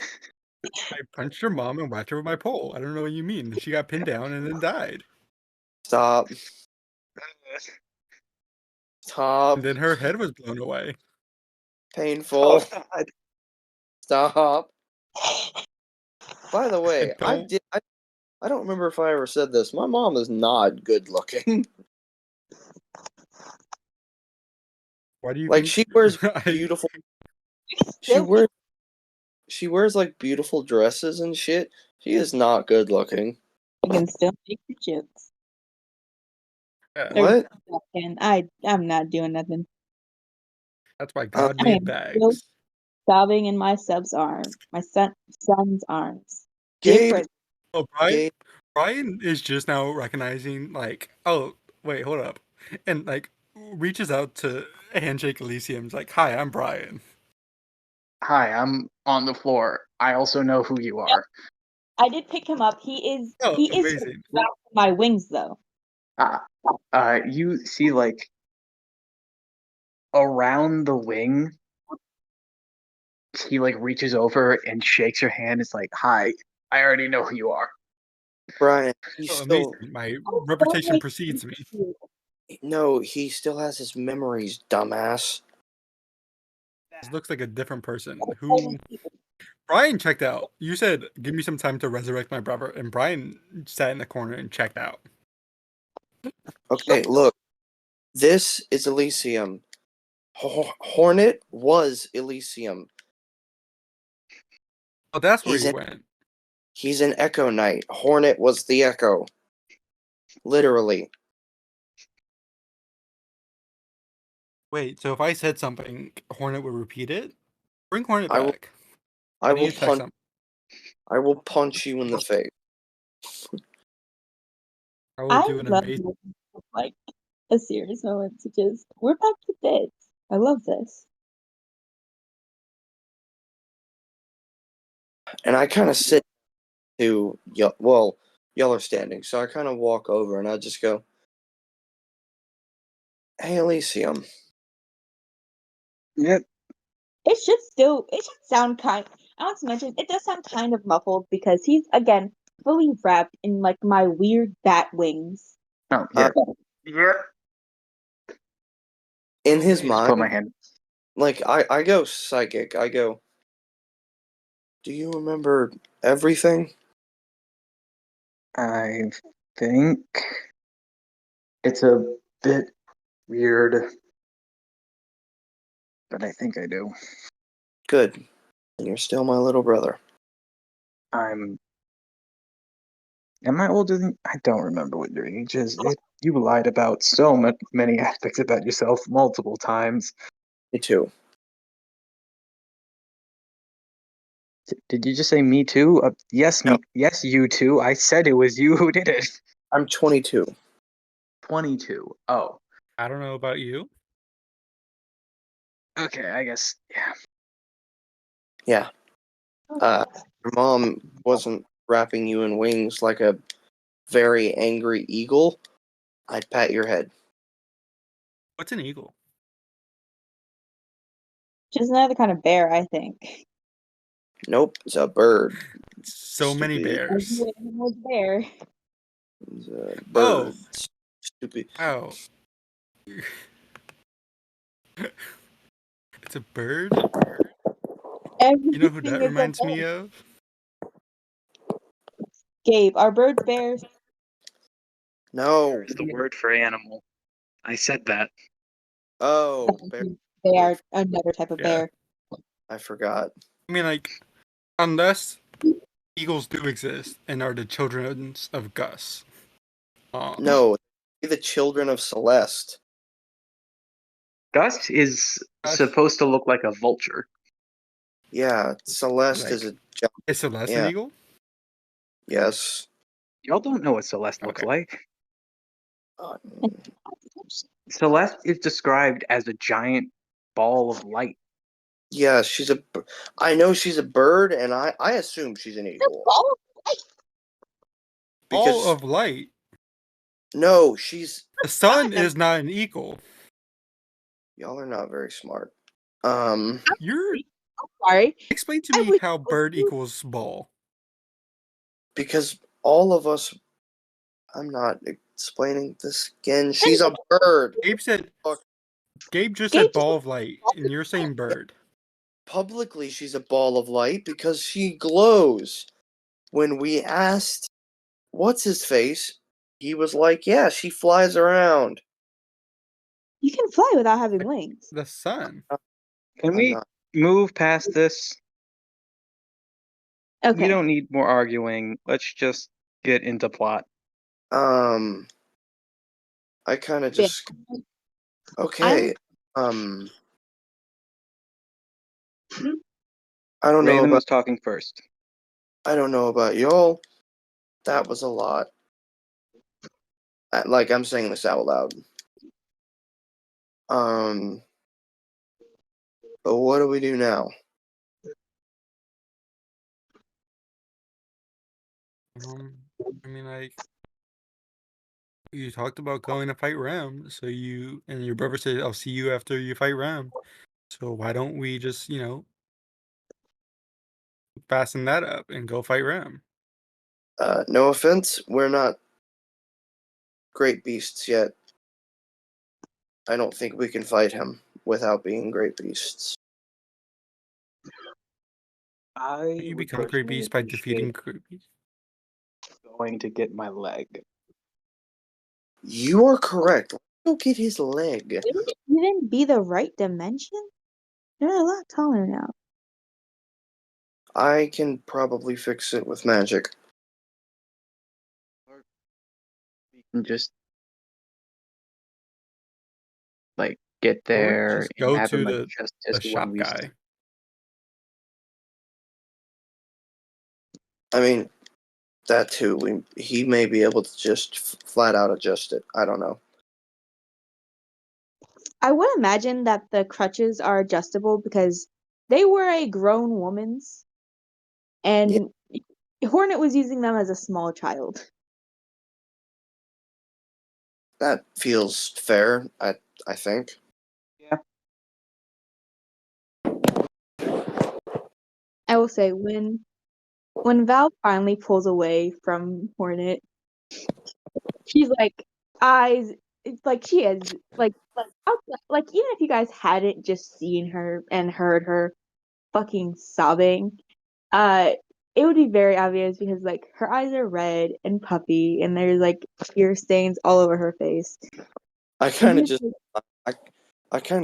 punched your mom and whacked her with my pole. I don't know what you mean. She got pinned down and then died. Stop. Stop. And then her head was blown away. Painful. Oh, God. Stop. By the way, don't- I don't remember if I ever said this. My mom is not good looking. Why do you Like think she wears I- beautiful Still- she wears like beautiful dresses and shit. She is not good looking. You can still make your jokes. Yeah, What? And I'm not doing nothing. that's why God I made am bags. Sobbing in my son's arms. My son's arms. Gabe, Different. Oh, Brian, Gabe, Brian is just now recognizing, like, oh, wait, hold up. And, like, reaches out to handshake Elysium's like, hi, I'm Brian. Hi, I'm on the floor. I also know who you are. I did pick him up. He is Oh, he is amazing. wrapped in my wings though. You see, like, around the wing, he, like, reaches over and shakes your hand. It's like, hi, I already know who you are. Brian, he's Oh, still amazing. My reputation precedes me. no, he still has his memories, dumbass. This looks like a different person. Who Brian checked out. You said, give me some time to resurrect my brother, and Brian sat in the corner and checked out. Okay, look. This is Elysium. Hornet was Elysium. Oh, that's where He's you in- went. He's an Echo Knight. Hornet was the Echo. Literally. Wait, so if I said something, Hornet would repeat it? Bring Hornet I will- back. I need will to text punch him. I will punch you in the face. I will I do an love amazing. like a serious moment to just we're back to bits. I love this. And I kind of sit to y'all are standing, so I kind of walk over and I just go, "Hey, Elysium." Yep. It should sound kind. I want to mention it does sound kind of muffled because he's again fully wrapped in like my weird bat wings. Oh, yeah. Yeah. In his Just mind, put my hand. like I go psychic. I go, "Do you remember everything?" I think it's a bit weird, but I think I do. Good. And you're still my little brother. Am I older than? I don't remember what your age is. You lied about so many aspects about yourself multiple times. Me too. Did you just say me too? Yes, No. yes, you too. I said it was you who did it. I'm 22. 22. Oh, I don't know about you. okay. I guess. Yeah. Yeah. Your mom wasn't wrapping you in wings like a very angry eagle. I'd pat your head. What's an eagle? Just another kind of bear, I think. Nope, it's a bird. So many Stupid. bears. Bear. It's a bird. Oh. Stupid. Ow. It's a bird? You know who that reminds me of? Gabe, are birds bears? No. It's the word for animal. I said that. Oh, bear. They are another type of Yeah. bear. I forgot. I mean, like, unless eagles do exist and are the children of Gus. No, the children of Celeste. Gus is Gus- supposed to look like a vulture. Yeah, Celeste is a Is Celeste Yeah. an eagle? yes. Y'all don't know what Celeste looks Okay. like. Uh, Celeste is described as a giant ball of light. Yeah, I know she's a bird, and I assume she's an The eagle. ball of light. Ball Because of light. no, she's The sun Fine. is not an eagle. y'all are not very smart. You're Sorry. explain to I me was how bird equals ball. Because all of us, I'm not explaining this again. She's a bird. Gabe said. Fuck. Gabe just Gabe said just ball said of light, ball and you're saying bird. Publicly, she's a ball of light because she glows. When we asked, what's his face? He was like, yeah, she flies around. You can fly without having wings. The sun. Can I'm we not. move past this? Okay. We don't need more arguing. Let's just get into plot. I kind of Yeah. just. Okay. I don't know Raven about. was talking first. I don't know about y'all. That was a lot. Like, I'm saying this out loud. But what do we do now? I mean, like, you talked about going to fight Ram, so you and your brother said, "I'll see you after you fight Ram." So why don't we just, fasten that up and go fight Ram? No offense, we're not great beasts yet. I don't think we can fight him without being great beasts. You become a great beast by defeating great beast. Going to get my leg. You are correct. Let's go get his leg. Wouldn't it even be the right dimension? You're a lot taller now. I can probably fix it with magic. We can just like get Or there just and go have to him the adjust as shop when we. guy. I mean, that too. He may be able to just flat out adjust it. I don't know. I would imagine that the crutches are adjustable because they were a grown woman's, and Hornet was using them as a small child. That feels fair. I think. Yeah. I will say when Val finally pulls away from Hornet, she's like eyes. It's like she has like even if you guys hadn't just seen her and heard her fucking sobbing, it would be very obvious because like her eyes are red and puffy and there's like tear stains all over her face. I kind of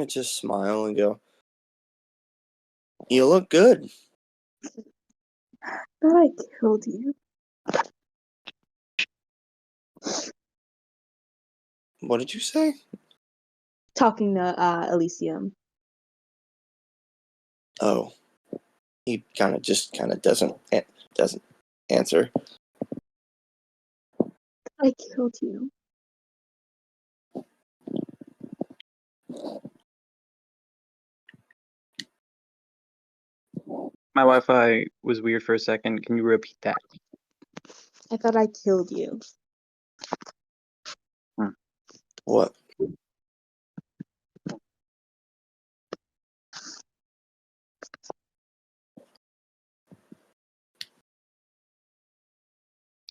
just smile and go, "You look good." But I killed you. What did you say? Talking to Elysium. Oh, he kind of doesn't answer. I killed you. My Wi-Fi was weird for a second. Can you repeat that? I thought I killed you. What?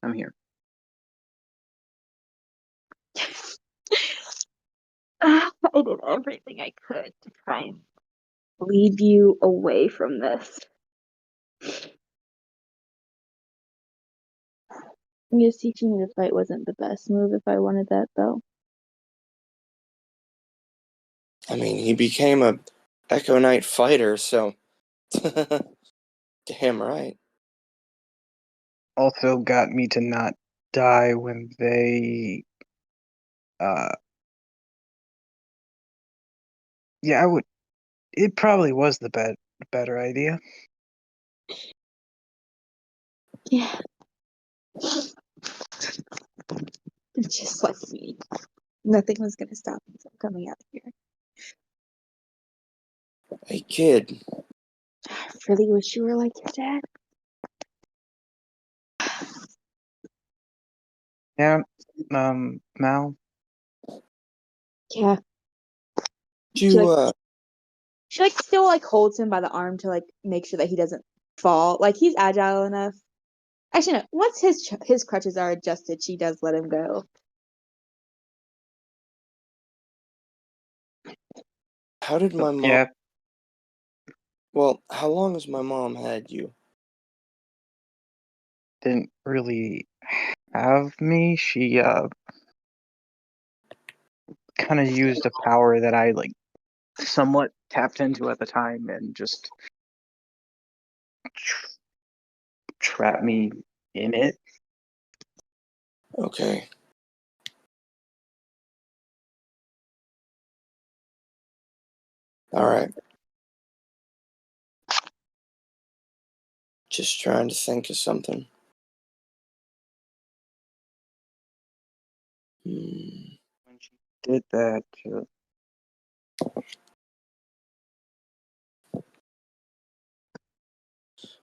I'm here. I did everything I could to try and lead you away from this. I guess teaching you to fight wasn't the best move if I wanted that, though. I mean, he became a Echo Knight fighter, so damn right. Also got me to not die when they yeah, I would it probably was the better idea. Yeah. Just like me. Nothing was gonna stop me from coming out here. Hey, kid. I really wish you were like your dad. Yeah, Mal. Yeah. You, She like still like holds him by the arm to like make sure that he doesn't fall. Like he's agile enough. Actually, no. Once his crutches are adjusted, she does let him go. how did my mom? Yeah, Well, how long has my mom had you? didn't really have me. She kind of used a power that I like somewhat tapped into at the time and just trapped me in it. Okay. All right. Just trying to think of something. When she did that,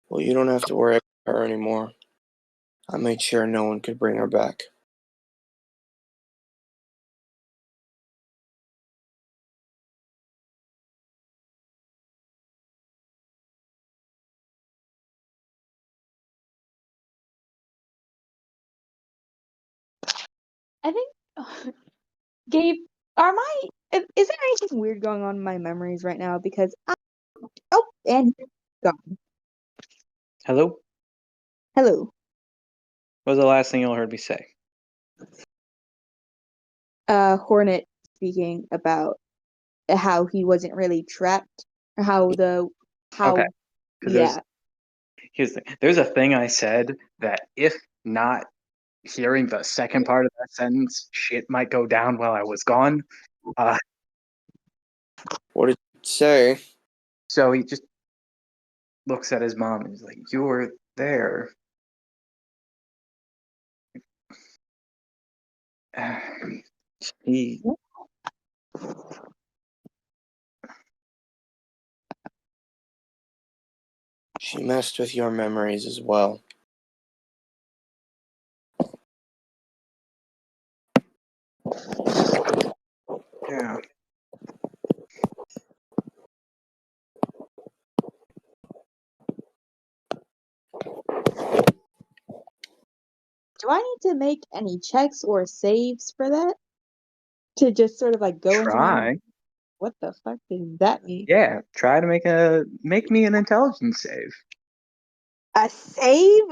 Well, you don't have to worry about her anymore. I made sure no one could bring her back. I think, Gabe, is there anything weird going on in my memories right now? Because and he's gone. hello? Hello. What was the last thing you heard me say? Hornet speaking about how he wasn't really trapped, or how Okay. 'Cause yeah. there's a thing I said that if not hearing the second part of that sentence, shit might go down while I was gone. What did you say? So he just looks at his mom and he's like, "You were there." He She messed with your memories as well. yeah. Do I need to make any checks or saves for that? To just sort of like go into my Try. what the fuck does that mean? Yeah, try to make me an intelligence save. A save?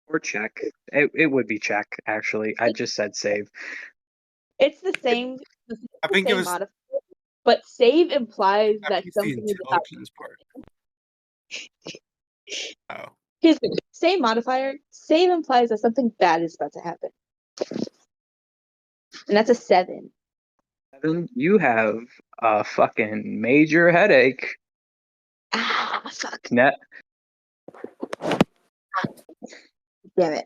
Or check. It would be check, actually. I just said save. It's the same. I think it was. modifier, but save implies I that think it's the something is about. intelligence part. Oh. Here's the same modifier. Save implies that something bad is about to happen, and that's a 7. Evan, you have a fucking major headache. Ah, fuck! Net. Damn it!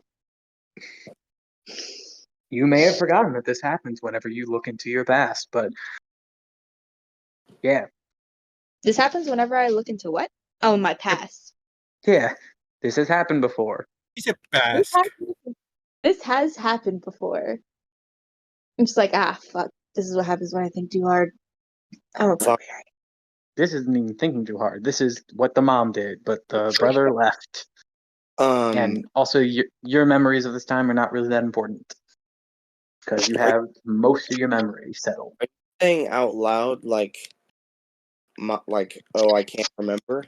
You may have forgotten that this happens whenever you look into your past, but yeah, This happens whenever I look into what? Oh, my past. yeah, this has happened before. He's a This Basque. this has happened before. I'm just like, fuck. This is what happens when I think too hard. I'm a Fuck. barbarian. This isn't even thinking too hard. This is what the mom did, but the brother left. And also, your memories of this time are not really that important because you have most of your memories settled. saying out loud like, oh, I can't remember.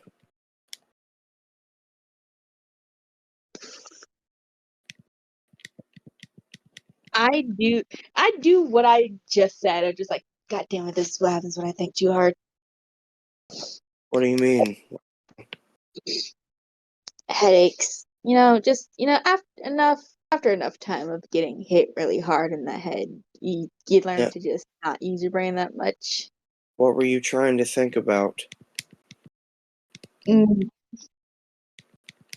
I do what I just said. I'm just like, God damn it, this is what happens when I think too hard. What do you mean? Headaches. After enough time of getting hit really hard in the head, you learn Yeah. to just not use your brain that much. What were you trying to think about? You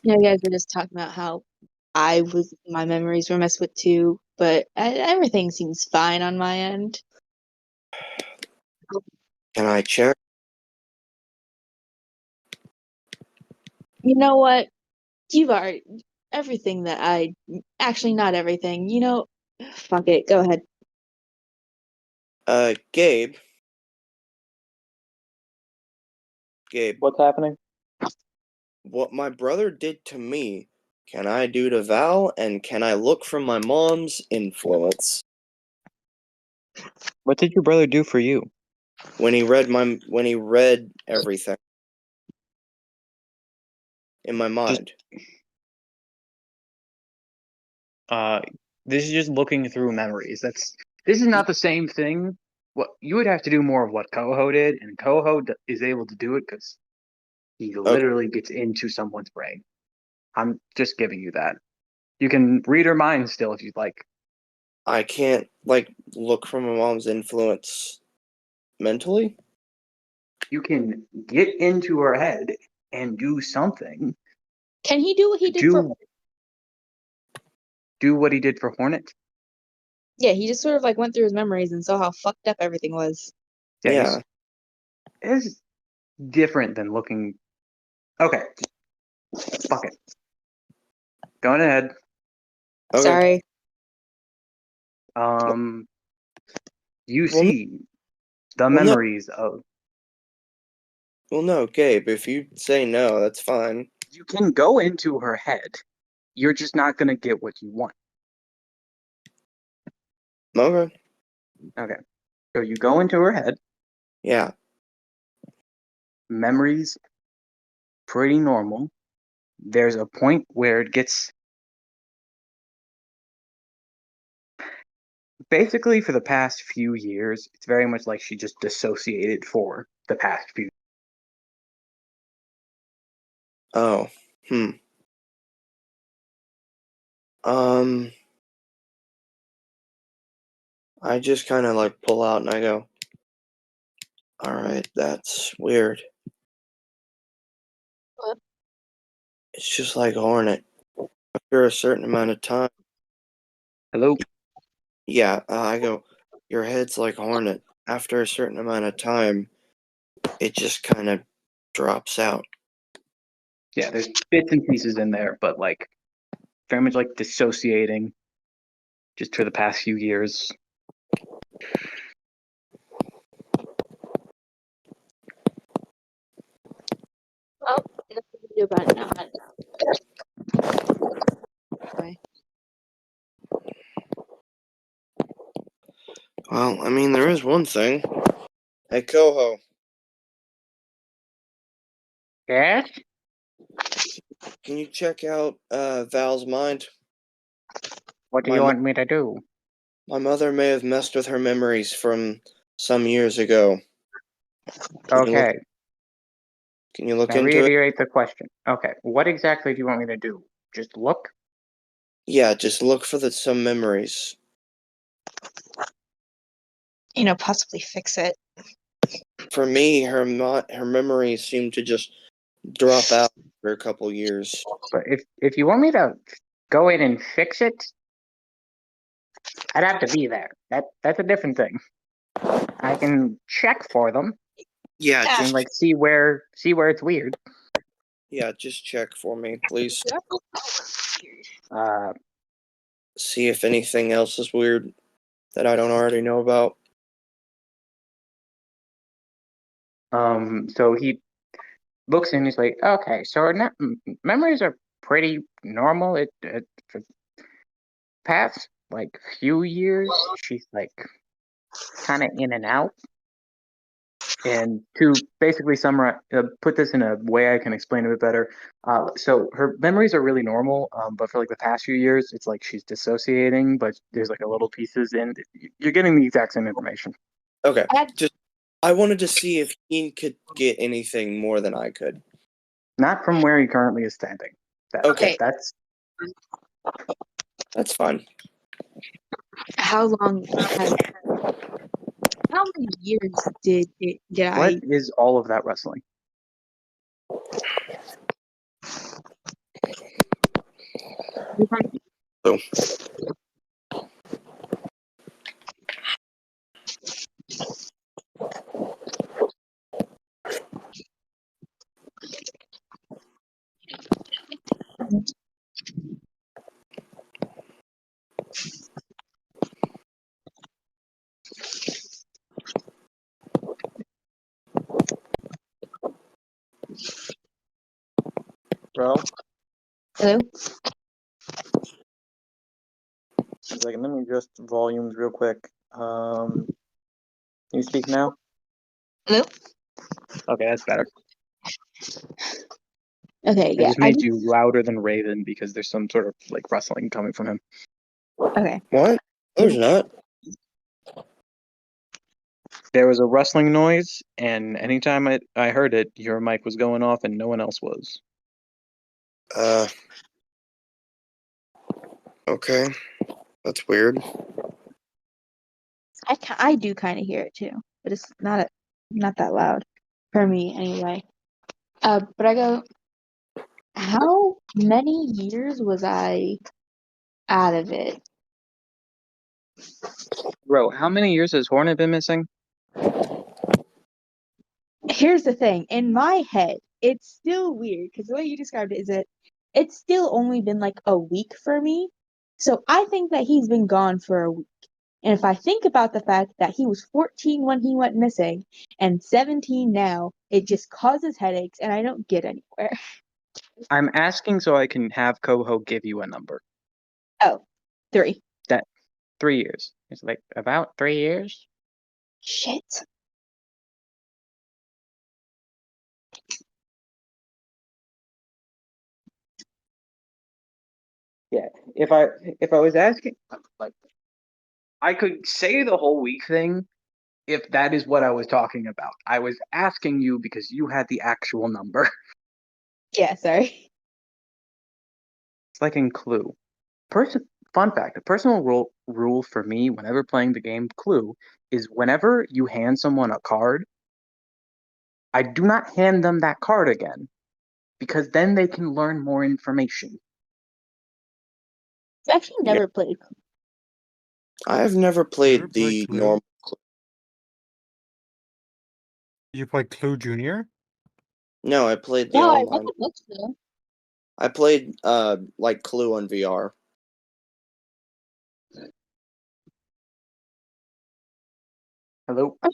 guys were just talking about how my memories were messed with too, but everything seems fine on my end. Can I check? You know what? You've already everything that I actually not everything. Fuck it. Go ahead. Gabe. What's happening? What my brother did to me, can I do to Val, and can I look from my mom's influence? What did your brother do for you? When he read everything in my mind. This is just looking through memories. This is not the same thing. What you would have to do more of what Coho did, and Coho is able to do it because he literally gets into someone's brain. I'm just giving you that. You can read her mind still if you'd like. I can't look from my mom's influence mentally. You can get into her head and do something. Can he do what he did for? Do what he did for Hornet. Yeah, he just sort of went through his memories and saw how fucked up everything was. Yeah. It's different than looking. Okay. Fuck it. Going ahead. Okay. Sorry. You see the memories of. Well, no, Gabe. If you say no, that's fine. You can go into her head. You're just not gonna get what you want. Okay. Okay. So you go into her head. Yeah. Memories, pretty normal. There's a point where it gets. Basically, for the past few years, it's very much like she just dissociated for the past few. Oh. I just kind of pull out and I go, all right, that's weird. What? It's just like Hornet. After a certain amount of time. Hello? Yeah, I go, your head's like Hornet. After a certain amount of time, it just kind of drops out. Yeah, there's bits and pieces in there, but very much dissociating just for the past few years. Well, nothing to do about it now. Okay. Well, I mean, there is one thing. Hey, Coho. Yes? Can you check out Val's mind? What do you want me to do? My mother may have messed with her memories from some years ago. Okay. Can you look Can I into it? reiterate the question? Okay. What exactly do you want me to do? Just look? Yeah, just look for some memories. Possibly fix it. For me, her memories seem to just drop out for a couple years. But if you want me to go in and fix it, I'd have to be there. That's a different thing. I can check for them. Yeah, And see where it's weird. Yeah, just check for me, please. See if anything else is weird that I don't already know about. So he looks and he's like, okay, so our memories are pretty normal. It for past few years, she's kind of in and out. And to basically summarize, put this in a way I can explain it a bit better. So her memories are really normal, but for the past few years, it's she's dissociating, but there's a little pieces, and you're getting the exact same information. Okay, I wanted to see if he could get anything more than I could. Not from where he currently is standing. Okay. That's fine. How many years did I... What is all of that wrestling? So. Bro, Hello? let me just volumes real quick. Can you speak now? Hello? Okay, that's better. Okay, I yeah. just made you louder than Raven because there's some sort of like rustling coming from him. Okay. What? There's not. There was a rustling noise, and anytime I heard it, your mic was going off and no one else was. Okay. That's weird. I do kind of hear it too, but it's not that loud for me anyway. But I go, how many years was I out of it? Bro, how many years has Hornet been missing? Here's the thing, in my head, it's still weird because the way you described it is that it's still only been like a week for me. So I think that he's been gone for a week. And if I think about the fact that he was 14 when he went missing and 17 now, it just causes headaches and I don't get anywhere. I'm asking so I can have Coho give you a number. Oh, 3. 3 years. It's like about 3 years. Shit. Yeah. If I was asking, like, I could say the whole week thing if that is what I was talking about. I was asking you because you had the actual number. Yeah, sorry. It's like in Clue. Fun fact: a personal rule for me whenever playing the game Clue is whenever you hand someone a card, I do not hand them that card again because then they can learn more information. I've actually Yeah. never played. I've never played the Clue? normal. You play Clue Junior? No, I played the No, I online. never looked though. I played like Clue on VR. Hello? I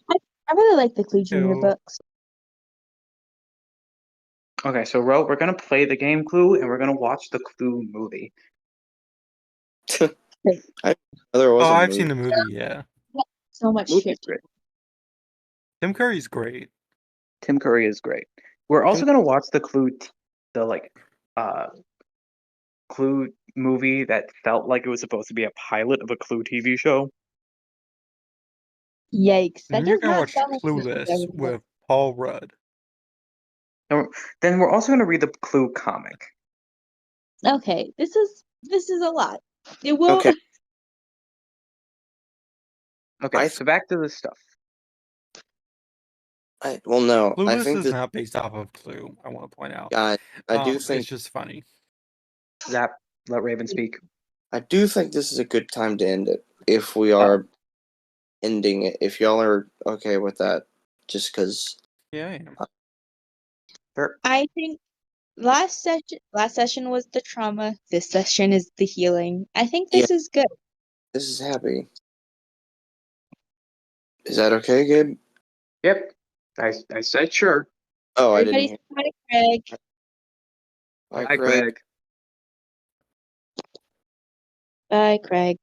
really like the Clue Junior Ew. books. Okay, so Ro, we're gonna play the game Clue and we're gonna watch the Clue movie. There was Oh, a I've movie. seen the movie, yeah. So much Movie's shit. great. Tim Curry's great. Tim Curry is great. We're also gonna watch the Clue, Clue movie that felt like it was supposed to be a pilot of a Clue TV show. Yikes. And That then you're does gonna not watch sound like something I Clueless would want. with Paul Rudd. And then we're also gonna read the Clue comic. Okay, this is a lot. It will. Okay. Okay, so back to the stuff. Well, no. I Clueless think is that not based off of Clue, I want to point out. I do think it's just funny. Zap, let Raven speak. I do think this is a good time to end it. If we are ending it, if y'all are okay with that, just because. Yeah, I am. Sure. I think last session was the trauma. This session is the healing. I think this is good. This is happy. Is that okay, Gabe? Yep. I said sure. Oh, I Everybody didn't say hear. hi to Craig. Bye, Hi, Craig. Craig. Bye, Craig.